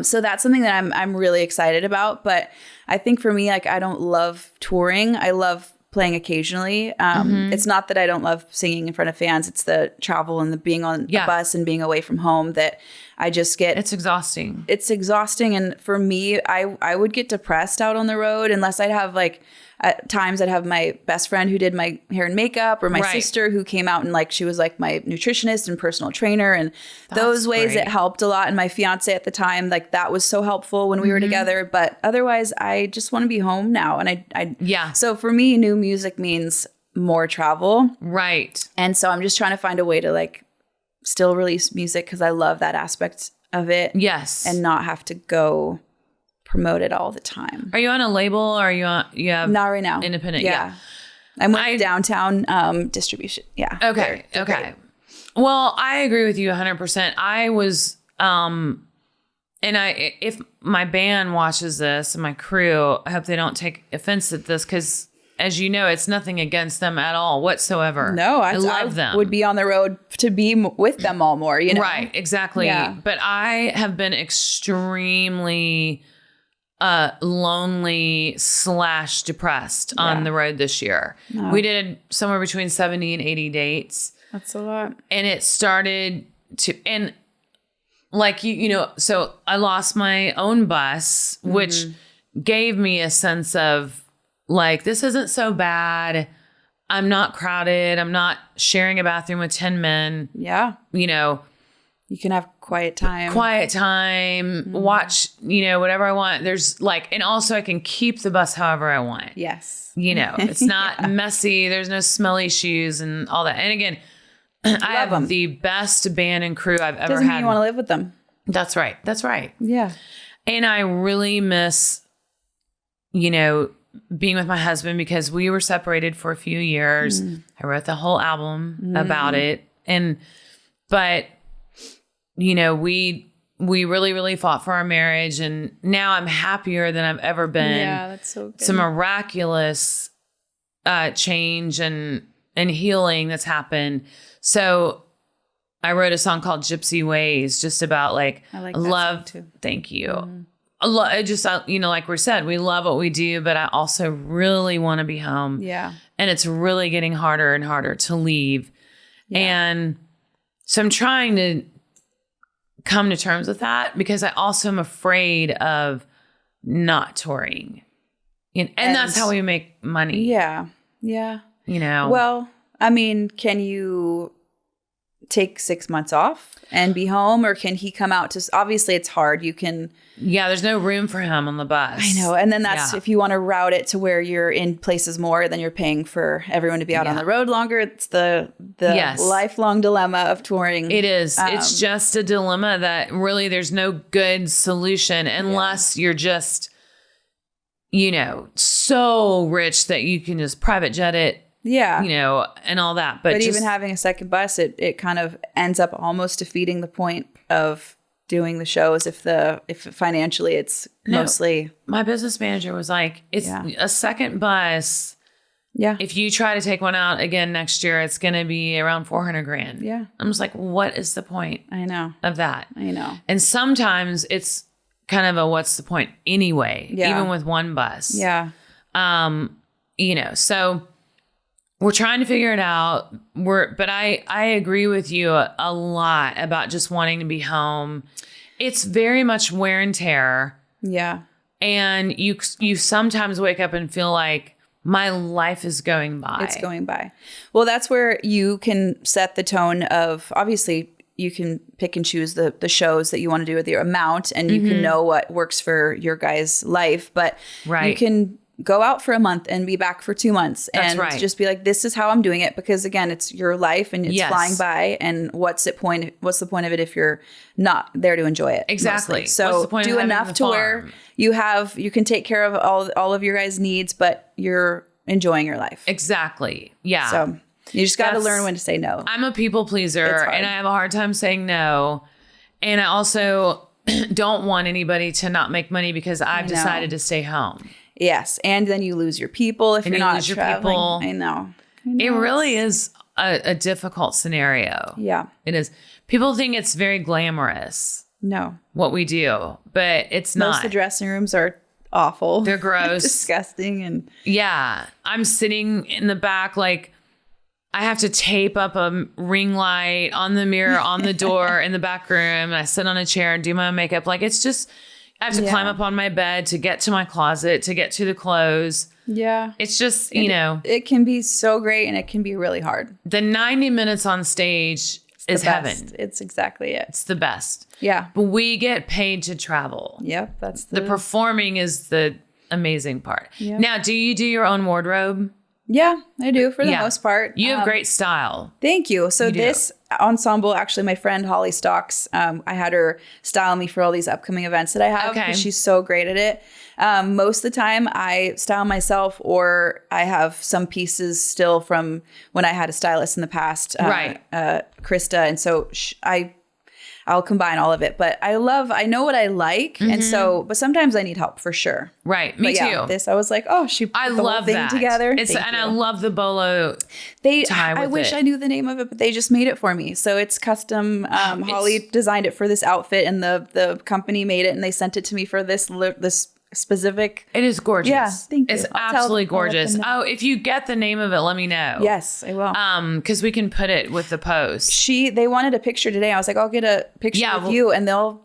So that's something that I'm really excited about. But I think for me, like I don't love touring. I love playing occasionally. It's not that I don't love singing in front of fans. It's the travel and the being on a bus and being away from home that I just get. It's exhausting. It's exhausting. And for me, I would get depressed out on the road unless I'd have like at times I'd have my best friend who did my hair and makeup or my sister who came out and like she was like my nutritionist and personal trainer. And those ways it helped a lot. And my fiance at the time, like that was so helpful when we were together. But otherwise, I just want to be home now. And so for me, new music means more travel. Right. And so I'm just trying to find a way to like still release music because I love that aspect of it. Yes. And not have to go promote it all the time. Are you on a label or are you on, not right now. Independent? Yeah. I'm with Downtown Distribution. Yeah. Okay. Okay. Well, I agree with you 100%. I was, if my band watches this and my crew, I hope they don't take offense at this because as you know, it's nothing against them at all whatsoever. No, I love them. Would be on the road to be with them all more, you know? Right. Exactly. Yeah. But I have been extremely lonely / depressed on the road this year. No. We did somewhere between 70 and 80 dates. That's a lot. And it started to, and like, you know, so I lost my own bus, which gave me a sense of like, this isn't so bad. I'm not crowded. I'm not sharing a bathroom with 10 men. Yeah. You know, you can have quiet time, watch, you know, whatever I want. There's like, and also I can keep the bus however I want. Yes. You know, it's not messy. There's no smelly shoes and all that. And again, I have them. The best band and crew I've ever Doesn't had. mean you want to live with them. That's right. That's right. Yeah. And I really miss, you know, being with my husband because we were separated for a few years. I wrote the whole album about it. But you know, we really, really fought for our marriage and now I'm happier than I've ever been. Yeah, that's so good. It's a miraculous change and healing that's happened. So I wrote a song called Gypsy Ways, just about like, I like love. Too. Thank you. I just, you know, like we said, we love what we do, but I also really want to be home. Yeah. And it's really getting harder and harder to leave. Yeah. And so I'm trying to come to terms with that because I also am afraid of not touring. And that's how we make money. Yeah. Yeah. You know? Well, I mean, can you take 6 months off and be home, or can he come out to, obviously it's hard. You can. Yeah, there's no room for him on the bus. I know. And then that's, if you want to route it to where you're in places more, then you're paying for everyone to be out on the road longer. It's the lifelong dilemma of touring. It is. It's just a dilemma that really there's no good solution unless you're just, you know, so rich that you can just private jet it. Yeah. You know, and all that. But even having a second bus, it kind of ends up almost defeating the point of doing the shows if financially it's mostly. My business manager was like, it's a second bus. Yeah. If you try to take one out again next year, it's going to be around $400,000. Yeah. I'm just like, what is the point? I know. Of that? I know. And sometimes it's kind of a what's the point anyway, even with one bus. Yeah. You know, so we're trying to figure it out. But I agree with you a lot about just wanting to be home. It's very much wear and tear. Yeah. And you sometimes wake up and feel like my life is going by. It's going by. Well, that's where you can set the tone of, obviously you can pick and choose the shows that you want to do with your amount, and you can know what works for your guys' life, but you can go out for a month and be back for 2 months and just be like, this is how I'm doing it. Because again, it's your life and it's flying by. And what's the point of it if you're not there to enjoy it? Exactly. Mostly. So do enough to where you can take care of all of your guys' needs, but you're enjoying your life. Exactly. Yeah. So you just got to learn when to say no. I'm a people pleaser and I have a hard time saying no. And I also don't want anybody to not make money because I've decided to stay home. Yes. And then you lose your people if you're not traveling. I know. It really is a difficult scenario. Yeah. It is. People think it's very glamorous. No. What we do, but it's not. Most of the dressing rooms are awful. They're gross. Disgusting. And yeah. I'm sitting in the back like I have to tape up a ring light on the mirror on the door in the back room. And I sit on a chair and do my makeup. Like it's just... I have to climb up on my bed to get to my closet, to get to the clothes. Yeah. It's just, you know. It can be so great and it can be really hard. The 90 minutes on stage is heaven. It's exactly it. It's the best. Yeah. But we get paid to travel. Yep. That's the performing is the amazing part. Yep. Now, do you do your own wardrobe? Yeah, I do for the most part. You have great style. Thank you. So this ensemble, actually, my friend Holly Stocks, I had her style me for all these upcoming events that I have. Okay. She's so great at it. Most of the time I style myself, or I have some pieces still from when I had a stylist in the past, Krista. And so I'll combine all of it, but I know what I like. And so, but sometimes I need help for sure. Right. Me too. I was like, oh, she put the whole thing together. I love the bolo. I wish I knew the name of it, but they just made it for me. So it's custom. Holly designed it for this outfit and the company made it and they sent it to me for this specific. It is gorgeous. Yeah, thank you. It's absolutely gorgeous. Oh, if you get the name of it, let me know. Yes, I will. Because we can put it with the post. They wanted a picture today. I was like, I'll get a picture of you, and they'll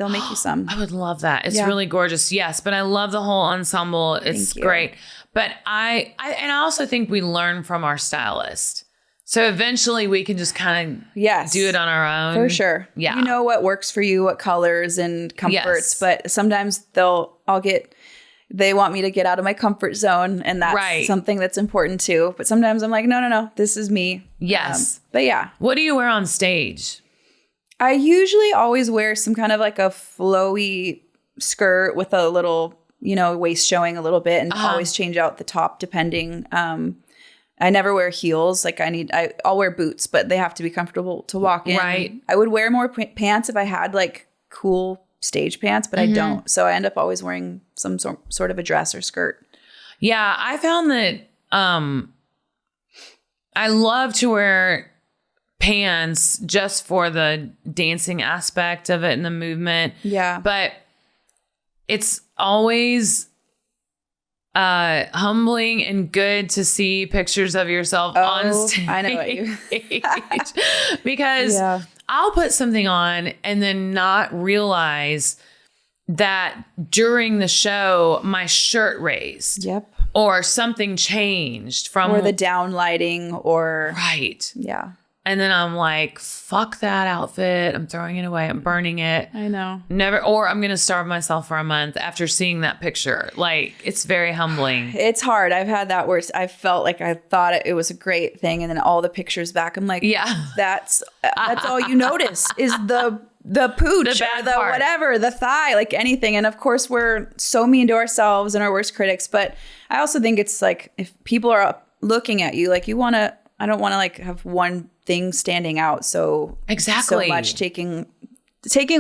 make you some. I would love that. It's really gorgeous. Yes, but I love the whole ensemble. It's great. But I also think we learn from our stylist. So eventually we can just kind of do it on our own. For sure. Yeah. You know what works for you, what colors and comforts, but sometimes they want me to get out of my comfort zone, and that's something that's important too. But sometimes I'm like, no, this is me. Yes. But yeah. What do you wear on stage? I usually always wear some kind of like a flowy skirt with a little, waist showing a little bit, and always change out the top depending. I never wear heels. Like I'll wear boots, but they have to be comfortable to walk in. Right. I would wear more pants if I had like cool stage pants, but I don't. So I end up always wearing some sort of a dress or skirt. Yeah. I found that I love to wear pants just for the dancing aspect of it and the movement. Yeah. But it's always humbling and good to see pictures of yourself on stage. I know what you because I'll put something on and then not realize that during the show my shirt raised. Yep. or something changed from. Or the down lighting or. Right. Yeah. And then I'm like, fuck that outfit. I'm throwing it away. I'm burning it. I know. Never, or I'm going to starve myself for a month after seeing that picture. Like, it's very humbling. It's hard. I've had that where I felt like I thought it was a great thing. And then all the pictures back, I'm like, yeah, that's all you notice is the pooch, or the part. Whatever, the thigh, like anything. And of course, we're so mean to ourselves and our worst critics. But I also think it's like, if people are looking at you, like I don't want to like have one thing standing out so much, taking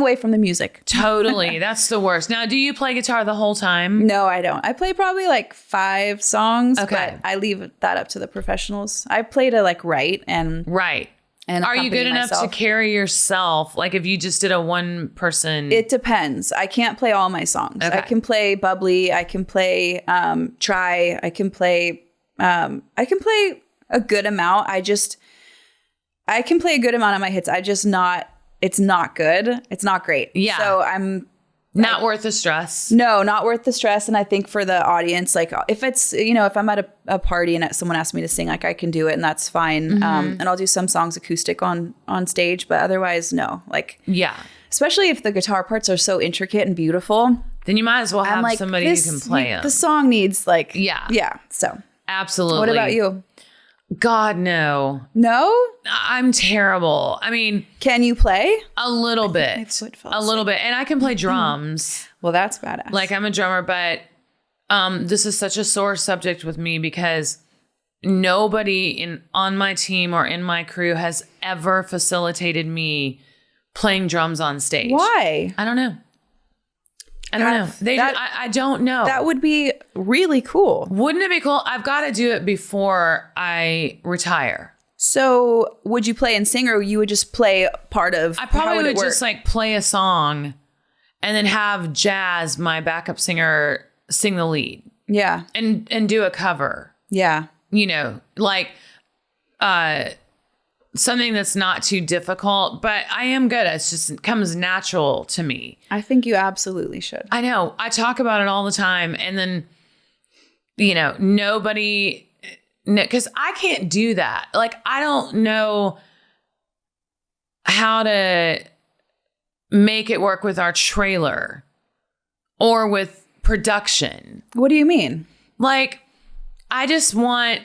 away from the music. Totally. That's the worst. Now, do you play guitar the whole time? No, I don't. I play probably like 5 songs, but I leave that up to the professionals. I play to like write and are you good enough to carry yourself? Like if you just did a one person? It depends. I can't play all my songs. Okay. I can play bubbly. I can play try. I can play a good amount. I can play a good amount of my hits. It's not good. It's not great. Yeah. So I'm not worth the stress. No, not worth the stress. And I think for the audience, like if it's, if I'm at a party and someone asks me to sing, like I can do it and that's fine. Mm-hmm. And I'll do some songs acoustic on stage, but otherwise, no. Like, yeah. Especially if the guitar parts are so intricate and beautiful. Then you might as well have like, somebody who can play them. The song needs like, yeah. So absolutely. What about you? God, no. No? I'm terrible. I mean, can you play? A little bit. A little bit. And I can play drums. Well, that's badass. Like I'm a drummer, but this is such a sore subject with me because nobody on my team or in my crew has ever facilitated me playing drums on stage. Why? I don't know. I don't know. I don't know. That would be really cool. Wouldn't it be cool? I've got to do it before I retire. So would you play and sing, or you would just play part of? I probably would just like play a song and then have Jazz, my backup singer, sing the lead. Yeah. And do a cover. Yeah. Like something that's not too difficult, but I am good. It comes natural to me. I think you absolutely should. I know. I talk about it all the time. And then, nobody, because I can't do that. Like, I don't know how to make it work with our trailer or with production. What do you mean? Like, I just want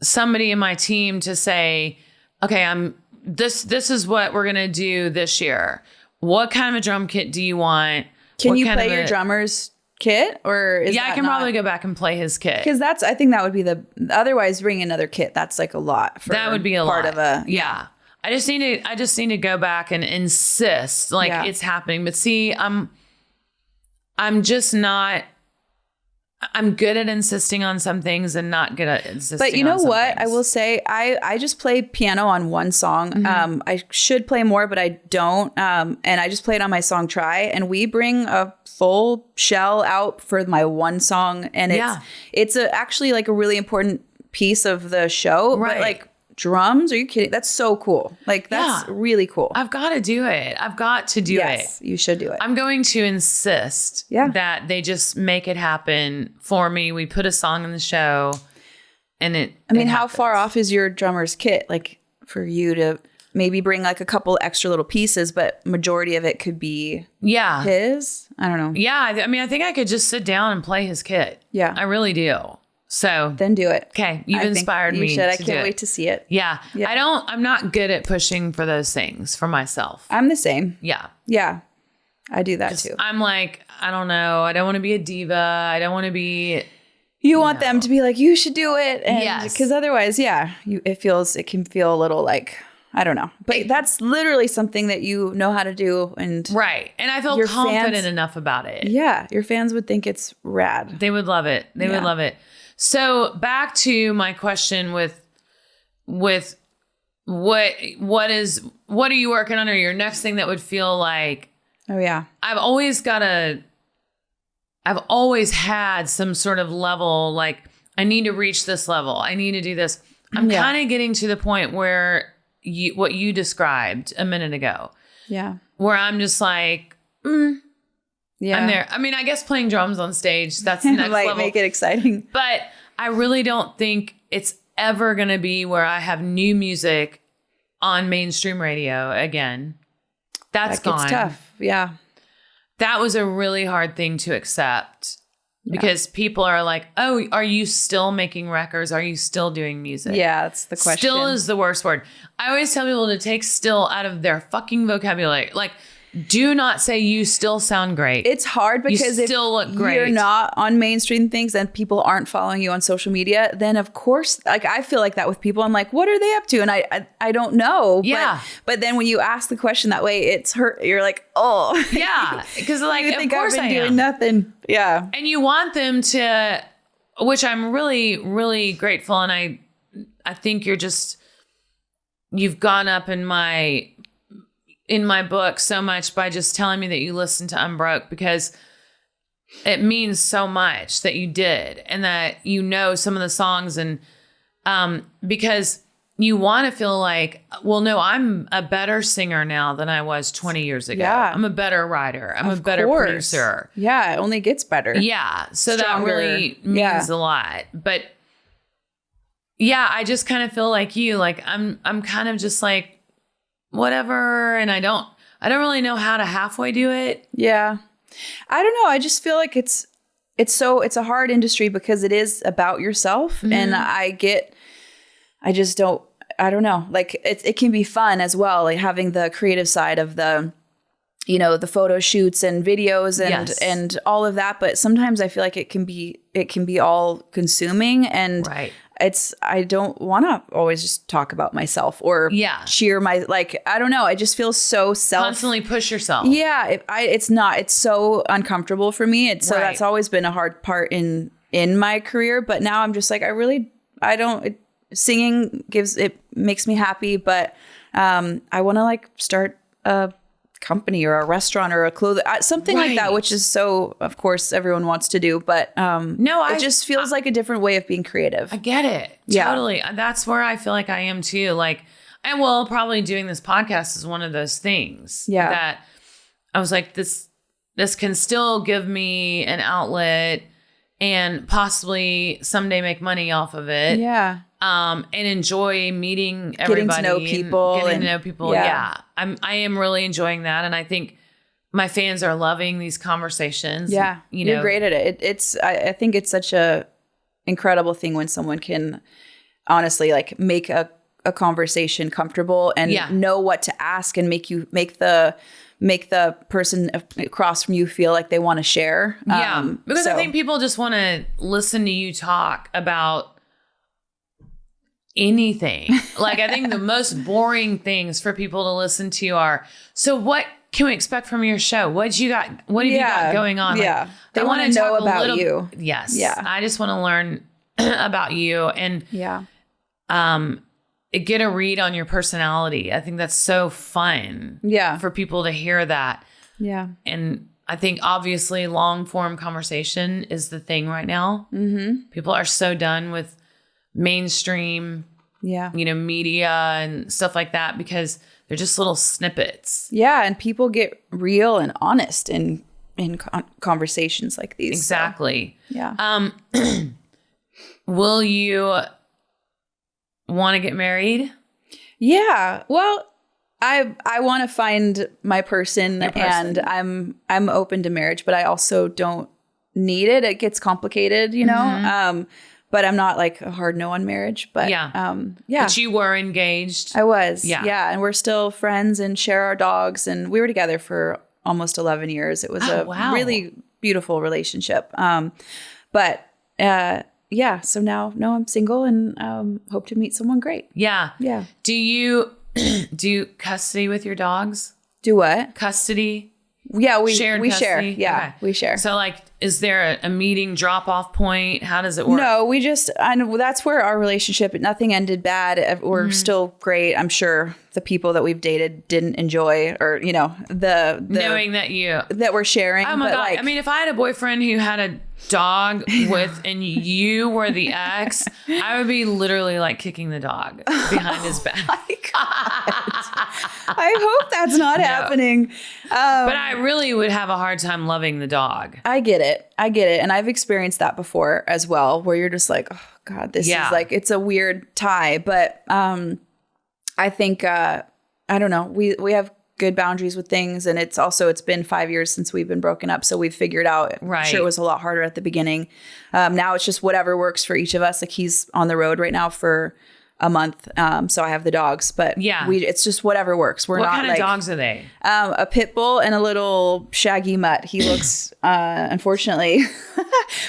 somebody in my team to say, okay, this is what we're going to do this year. What kind of a drum kit do you want? Can you play your drummer's kit, or is I can probably go back and play his kit. Because I think that would be otherwise bring another kit. That's like a lot. That would be a part lot. Of a. Yeah. I just need to go back and insist like it's happening. But see, I'm just not. I'm good at insisting on some things and not good at insisting on some things. But you know what? I will say I just play piano on one song. Mm-hmm. I should play more, but I don't. And I just played on my song Try. And we bring a full shell out for my one song. And it's actually like a really important piece of the show. Right. But like drums, are you kidding? That's so cool. Like that's really cool. I've got to do it. I've got to do it. Yes, you should do it. I'm going to insist that they just make it happen for me. We put a song in the show and how far off is your drummer's kit? Like for you to maybe bring like a couple extra little pieces, but majority of it could be his? I don't know. Yeah. I think I could just sit down and play his kit. Yeah. I really do. So then do it. Okay. You've inspired me. You should. I can't wait to see it. Yeah. I'm not good at pushing for those things for myself. I'm the same. Yeah. Yeah. I do that too. I'm like, I don't know. I don't want to be a diva. I don't want to be. You want them to be like, you should do it. And because otherwise, it can feel a little like, I don't know. But that's literally something that you know how to do. And right. And I feel confident enough about it. Yeah. Your fans would think it's rad. They would love it. They would love it. So back to my question with what are you working on, or your next thing that would feel like, oh yeah, I've always had some sort of level, like I need to reach this level. I need to do this. I'm kind of getting to the point where what you described a minute ago. Yeah. Where I'm just like, Yeah. I'm there. I mean, I guess playing drums on stage, that's the next might level. make it exciting. But I really don't think it's ever going to be where I have new music on mainstream radio again. That's gone. It's tough. Yeah. That was a really hard thing to accept because people are like, oh, are you still making records? Are you still doing music? Yeah, that's the question. Still is the worst word. I always tell people to take still out of their fucking vocabulary. Like, do not say you still sound great. It's hard because you still look great. You're not on mainstream things and people aren't following you on social media, then of course, like I feel like that with people. I'm like, what are they up to? And I don't know. Yeah. But then when you ask the question that way, it's hurt. You're like, oh. Yeah. Because like, you think of course I've been doing nothing. Yeah. And you want them to, which I'm really, really grateful. And I think you've gone up in my book so much by just telling me that you listened to Unbroke, because it means so much that you did and that you know some of the songs, and because you want to feel like, well, no, I'm a better singer now than I was 20 years ago. Yeah. I'm a better writer. I'm a better producer. Yeah, it only gets better. Yeah. So stronger. That really means a lot. But yeah, I just kind of feel like you, like I'm kind of just like, whatever, and I don't really know how to halfway do it. Yeah. I don't know. I just feel like it's a hard industry because it is about yourself. Mm-hmm. And I don't know. Like it can be fun as well, like having the creative side of the, you know, the photo shoots and videos and all of that. But sometimes I feel like it can be all consuming, and I don't want to always just talk about myself or cheer I don't know. I just feel so constantly push yourself. Yeah. It's so uncomfortable for me. That's always been a hard part in my career. But now I'm just like, singing makes me happy, but I want to like start a company or a restaurant or a clothing, something like that, which is so, of course, everyone wants to do, but it just feels like a different way of being creative. I get it. Totally. That's where I feel like I am too. Like, and well, probably doing this podcast is one of those things that I was like, this can still give me an outlet and possibly someday make money off of it. Yeah. And enjoy meeting everybody. Getting to know people. Yeah. I am really enjoying that. And I think my fans are loving these conversations. Yeah. You're great at it. I think it's such a incredible thing when someone can honestly like make a conversation comfortable and know what to ask and make the person across from you feel like they want to share. Because I think people just want to listen to you talk about anything. Like, I think the most boring things for people to listen to are, so what can we expect from your show? What have you got going on? Yeah. Like, they want to know about you. Yes. Yeah. I just want to learn about you and get a read on your personality. I think that's so fun for people to hear that. Yeah. And I think obviously long form conversation is the thing right now. Mm-hmm. People are so done with mainstream, media and stuff like that because they're just little snippets. Yeah. And people get real and honest in conversations like these. Exactly. So, yeah. Will you want to get married? Yeah. Well, I want to find my person, and I'm open to marriage, but I also don't need it. It gets complicated, you know? Mm-hmm. But I'm not like a hard no on marriage, but But you were engaged. I was. Yeah. And we're still friends and share our dogs, and we were together for almost 11 years. It was really beautiful relationship. So now I'm single and hope to meet someone great. Yeah. Yeah. Do you do custody with your dogs? Do what? Custody? Yeah, we share. Yeah, okay. We share. So like, is there a meeting drop off point? How does it work? No, that's where our relationship, nothing ended bad. We're still great. I'm sure the people that we've dated didn't enjoy, or, the knowing that we're sharing. Oh my God. Like, I mean, if I had a boyfriend who had a dog and you were the ex, I would be literally like kicking the dog behind his back. My God. I hope that's not happening. But I really would have a hard time loving the dog. I get it. And I've experienced that before as well, where you're just like, oh God, this is like, it's a weird tie. But I think, I don't know, we have good boundaries with things. And it's been 5 years since we've been broken up. So we've figured out, I'm sure it was a lot harder at the beginning. Now it's just whatever works for each of us. Like he's on the road right now for a month. So I have the dogs, but it's just whatever works. What kind of dogs are they? A pit bull and a little shaggy mutt. He looks, unfortunately,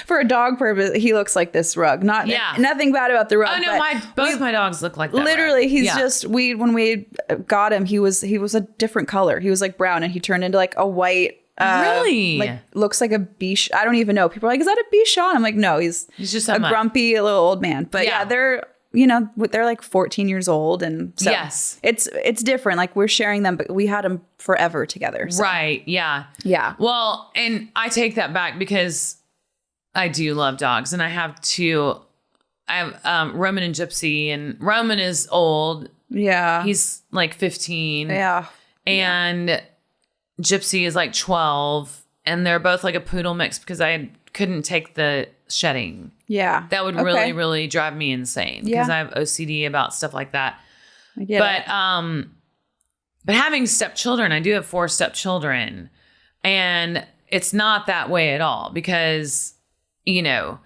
for a dog purpose, he looks like this rug. Nothing bad about the rug. Oh no, both my dogs look like that. Literally, rug. he's just when we got him, he was a different color. He was like brown, and he turned into like a white. Really? Like looks like a Bichon. I don't even know. People are like, "Is that a Bichon?" I'm like, "No, he's just a grumpy little old man." But they're. They're like 14 years old. And so it's different. Like we're sharing them, but we had them forever together. So. Right. Yeah. Yeah. Well, and I take that back because I do love dogs and I have two. I have Roman and Gypsy, and Roman is old. Yeah. He's like 15. Yeah. And Gypsy is like 12. And they're both like a poodle mix because I couldn't take the shedding. Yeah. That would really, really drive me insane because I have OCD about stuff like that. I get it. But having stepchildren, I do have 4 stepchildren, and it's not that way at all because, I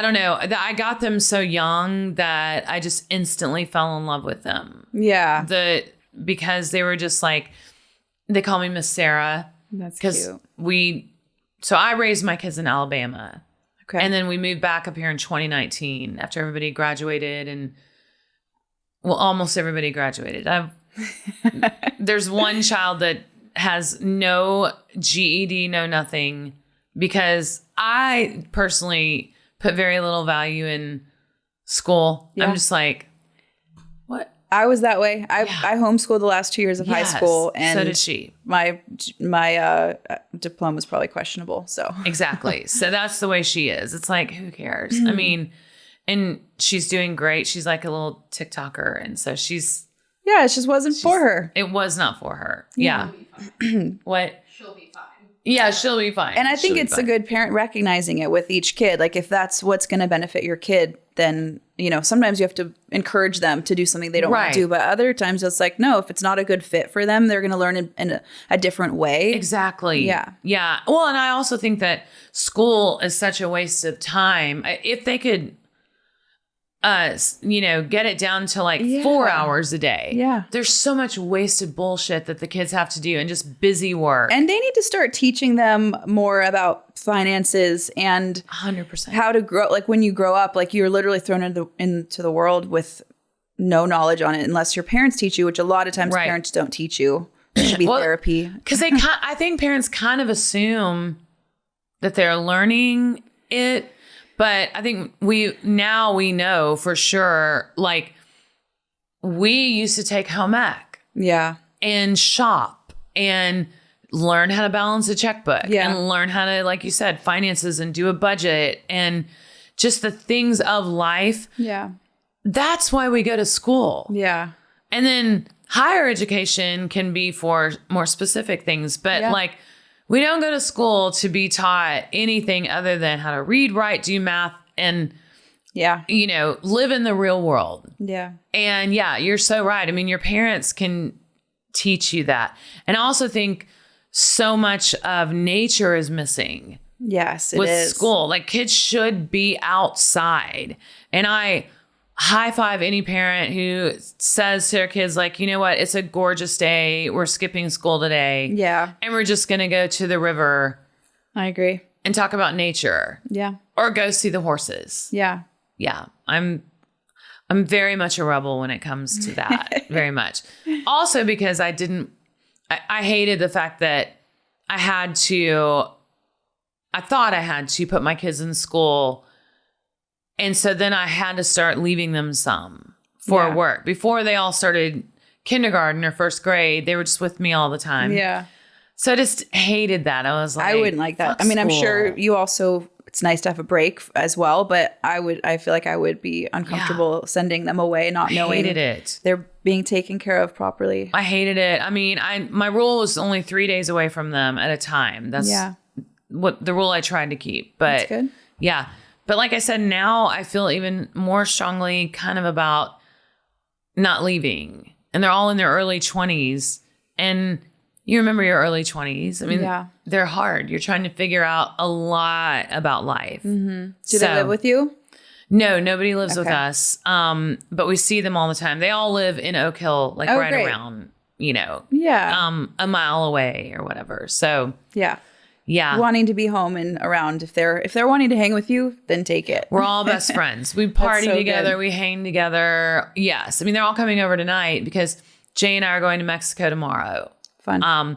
don't know. I got them so young that I just instantly fell in love with them. Yeah. Because they were just like, they call me Miss Sara. That's cute. So I raised my kids in Alabama. Okay. And then we moved back up here in 2019 after everybody graduated and almost everybody graduated. There's one child that has no GED, no nothing, because I personally put very little value in school. Yeah. I'm just like, what? I was that way. I homeschooled the last 2 years of high school, and so did she. My diploma was probably questionable. So exactly. So that's the way she is. It's like, who cares? I mean, and she's doing great. She's like a little TikToker, and so she's. Yeah, it just wasn't for her. It was not for her. Yeah. What? She'll be fine. Yeah, she'll be fine. And I think it's a good parent recognizing it with each kid. Like if that's what's going to benefit your kid, then, sometimes you have to encourage them to do something they don't want to do. But other times it's like, no, if it's not a good fit for them, they're going to learn in a different way. Exactly. Yeah. Yeah. Well, and I also think that school is such a waste of time. If they could, get it down to like 4 hours a day. Yeah. There's so much wasted bullshit that the kids have to do and just busy work. And they need to start teaching them more about finances and 100% how to grow. Like when you grow up, like you're literally thrown into the world with no knowledge on it unless your parents teach you, which a lot of times parents don't teach you. There should be therapy. Because I think parents kind of assume that they're learning it. But I think we know for sure, like we used to take home ec. Yeah. And shop and learn how to balance a checkbook. Yeah. And learn how to, like you said, finances and do a budget and just the things of life. Yeah. That's why we go to school. Yeah. And then higher education can be for more specific things. But like, we don't go to school to be taught anything other than how to read, write, do math, and, live in the real world. Yeah. And you're so right. I mean, your parents can teach you that. And I also think so much of nature is missing. Yes, it with is. School. Like kids should be outside. And I high five any parent who says to their kids, like, you know what? It's a gorgeous day. We're skipping school today. Yeah. And we're just going to go to the river. I agree. And talk about nature. Yeah. Or go see the horses. Yeah. Yeah. I'm very much a rebel when it comes to that. Very much. Also because I hated the fact that I thought I had to put my kids in school. And so then I had to start leaving them some for work. Before they all started kindergarten or first grade, they were just with me all the time. Yeah. So I just hated that. I was like, I wouldn't like that. I mean, I'm sure you also it's nice to have a break as well, but I feel like I would be uncomfortable sending them away, not knowing they're being taken care of properly. I hated it. I mean, my rule was only 3 days away from them at a time. That's what the rule I tried to keep. But that's good. Yeah. But like I said, now I feel even more strongly kind of about not leaving. And they're all in their early 20s. And you remember your early 20s. I mean, they're hard. You're trying to figure out a lot about life. Mm-hmm. Do they live with you? No, nobody lives with us. But we see them all the time. They all live in Oak Hill, like right around, a mile away or whatever. So yeah. Wanting to be home and around. If they're wanting to hang with you, then take it. We're all best friends. We party together. Good. We hang together. Yes. I mean, they're all coming over tonight because Jay and I are going to Mexico tomorrow. Fun.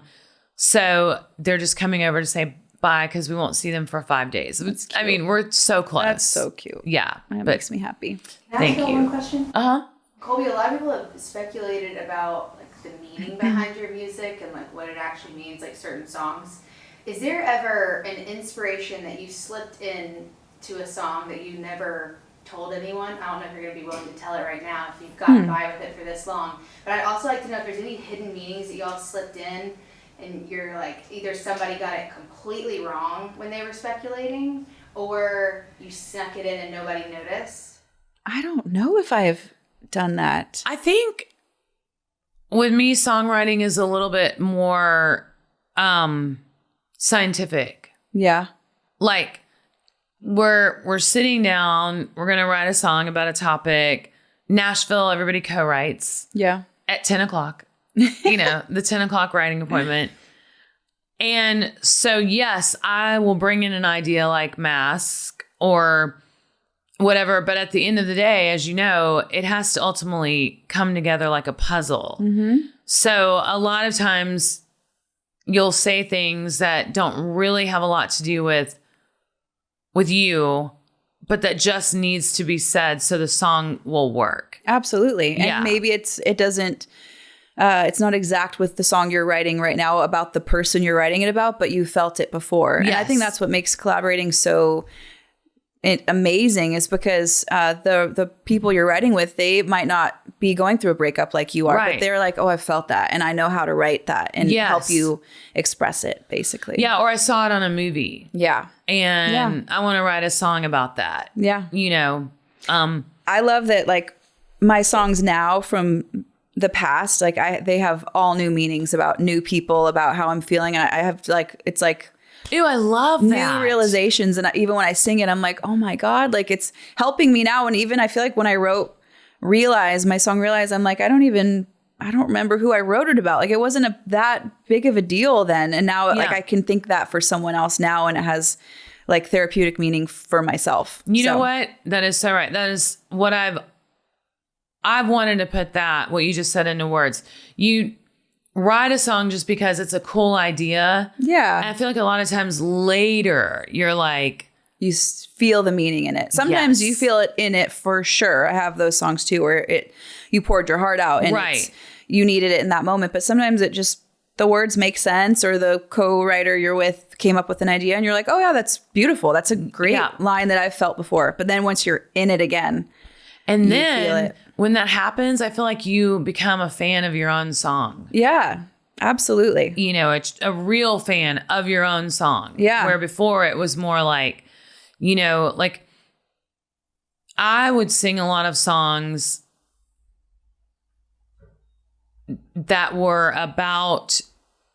So they're just coming over to say bye because we won't see them for 5 days. I mean, we're so close. That's so cute. Yeah. That makes me happy. Thank you. One question? Uh-huh. Colbie, a lot of people have speculated about like the meaning behind your music and like what it actually means, like certain songs. Is there ever an inspiration that you slipped in to a song that you never told anyone? I don't know if you're going to be willing to tell it right now if you've gotten by with it for this long. But I'd also like to know if there's any hidden meanings that y'all slipped in and you're like, either somebody got it completely wrong when they were speculating or you snuck it in and nobody noticed. I don't know if I've done that. I think with me, songwriting is a little bit more scientific. Yeah. Like we're sitting down, we're going to write a song about a topic. Nashville, everybody co-writes. Yeah. At 10 o'clock, the 10 o'clock writing appointment. And so, yes, I will bring in an idea like mask or whatever. But at the end of the day, as you know, it has to ultimately come together like a puzzle. Mm-hmm. So a lot of times you'll say things that don't really have a lot to do with you, but that just needs to be said so the song will work. Absolutely. And maybe it's not exact with the song you're writing right now about the person you're writing it about, but you felt it before. Yes. And I think that's what makes collaborating so amazing is because the people you're writing with, they might not be going through a breakup like you are, but they're like, oh, I felt that and I know how to write that and help you express it, basically. Yeah, or I saw it on a movie. Yeah. And I want to write a song about that. Yeah. I love that, like, my songs now from the past, like they have all new meanings about new people, about how I'm feeling. And I have it's like, ew, I love that. New realizations. And even when I sing it, I'm like, oh my God, like it's helping me now. And even I feel like when I wrote my song Realize, I'm like, I don't remember who I wrote it about. Like it wasn't that big of a deal then. And now like I can think that for someone else now and it has like therapeutic meaning for myself. You know what? That is so right. That is what I've wanted to put what you just said into words. You write a song just because it's a cool idea. Yeah. And I feel like a lot of times later you're like, you feel the meaning in it. Sometimes you feel it in it for sure. I have those songs too where you poured your heart out and you needed it in that moment. But sometimes it just, the words make sense or the co-writer you're with came up with an idea and you're like, oh yeah, that's beautiful. That's a great line that I've felt before. But then once you're in it again, and then when that happens, I feel like you become a fan of your own song. Yeah, absolutely. It's a real fan of your own song. Yeah. Where before it was more like, like I would sing a lot of songs that were about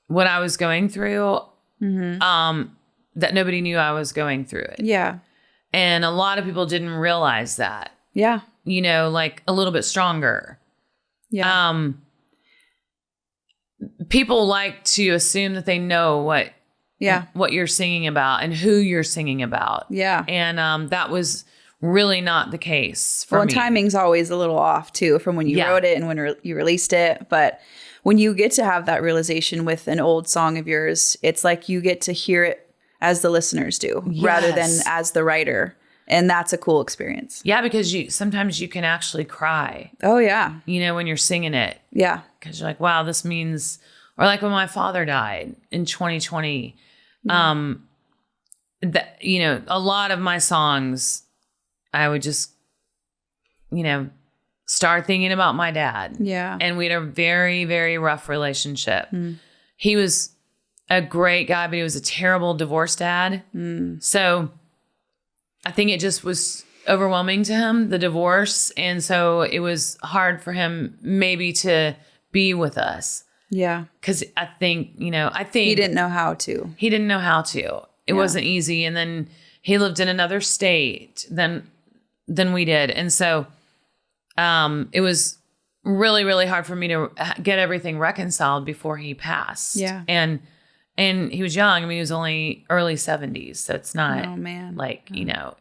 what I was going through, that nobody knew I was going through it. Yeah. And a lot of people didn't realize that. Yeah. Like a little bit stronger. Yeah. People like to assume that they know what you're singing about and who you're singing about. Yeah. And that was really not the case for me. And timing's always a little off too from when you wrote it and when you released it. But when you get to have that realization with an old song of yours, it's like you get to hear it as the listeners do rather than as the writer. And that's a cool experience. Yeah, because sometimes you can actually cry. Oh, yeah. When you're singing it. Yeah. Because you're like, wow, this means... Or like when my father died in 2020. that, you know, a lot of my songs, I would just, you know, start thinking about my dad. Yeah. And we had a very, very rough relationship. He was a great guy, but he was a terrible divorced dad. So I think it just was overwhelming to him, the divorce. And so it was hard for him maybe to be with us. Yeah. Because I think he didn't know how to. He didn't know how to. It wasn't easy. And then he lived in another state than we did. And so it was really, really hard for me to get everything reconciled before he passed. Yeah. And he was young. I mean, he was only early 70s. So it's not you know,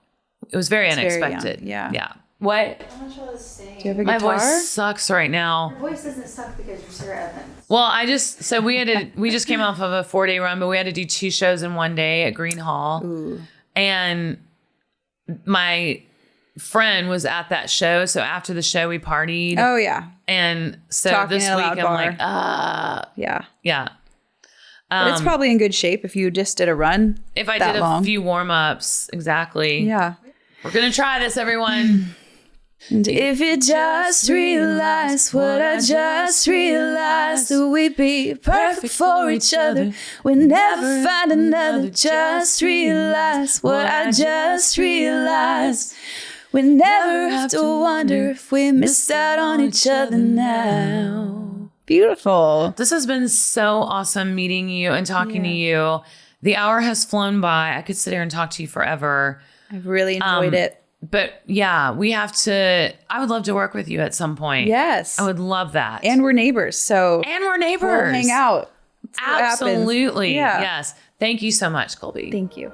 it was very unexpected. Very young. Yeah. What? I'm not sure what to sing. Do you have a My guitar? voice sucks right now. Your voice doesn't suck because you're Sara Evans. Well, we just came off of a 4-day run, but we had to do 2 shows in one day at Green Hall. Ooh. And my friend was at that show. So after the show, we partied. Oh, yeah. And so Talking this in a week, loud I'm bar. like, Yeah. yeah. But it's probably in good shape if you just did a run. If I that did a long. few warm-ups, exactly. Yeah. We're going to try this, everyone. And if you just realize what I just realized, that we'd be perfect for each other. We never find another. Just realize what I just realized. We never have to wonder if we missed out on each other now. Beautiful. This has been so awesome meeting you and talking to you. The hour has flown by. I could sit here and talk to you forever. I've really enjoyed it. But yeah, I would love to work with you at some point. Yes. I would love that. And we're neighbors. So We'll hang out. Absolutely. Yeah. Yes. Thank you so much, Colbie. Thank you.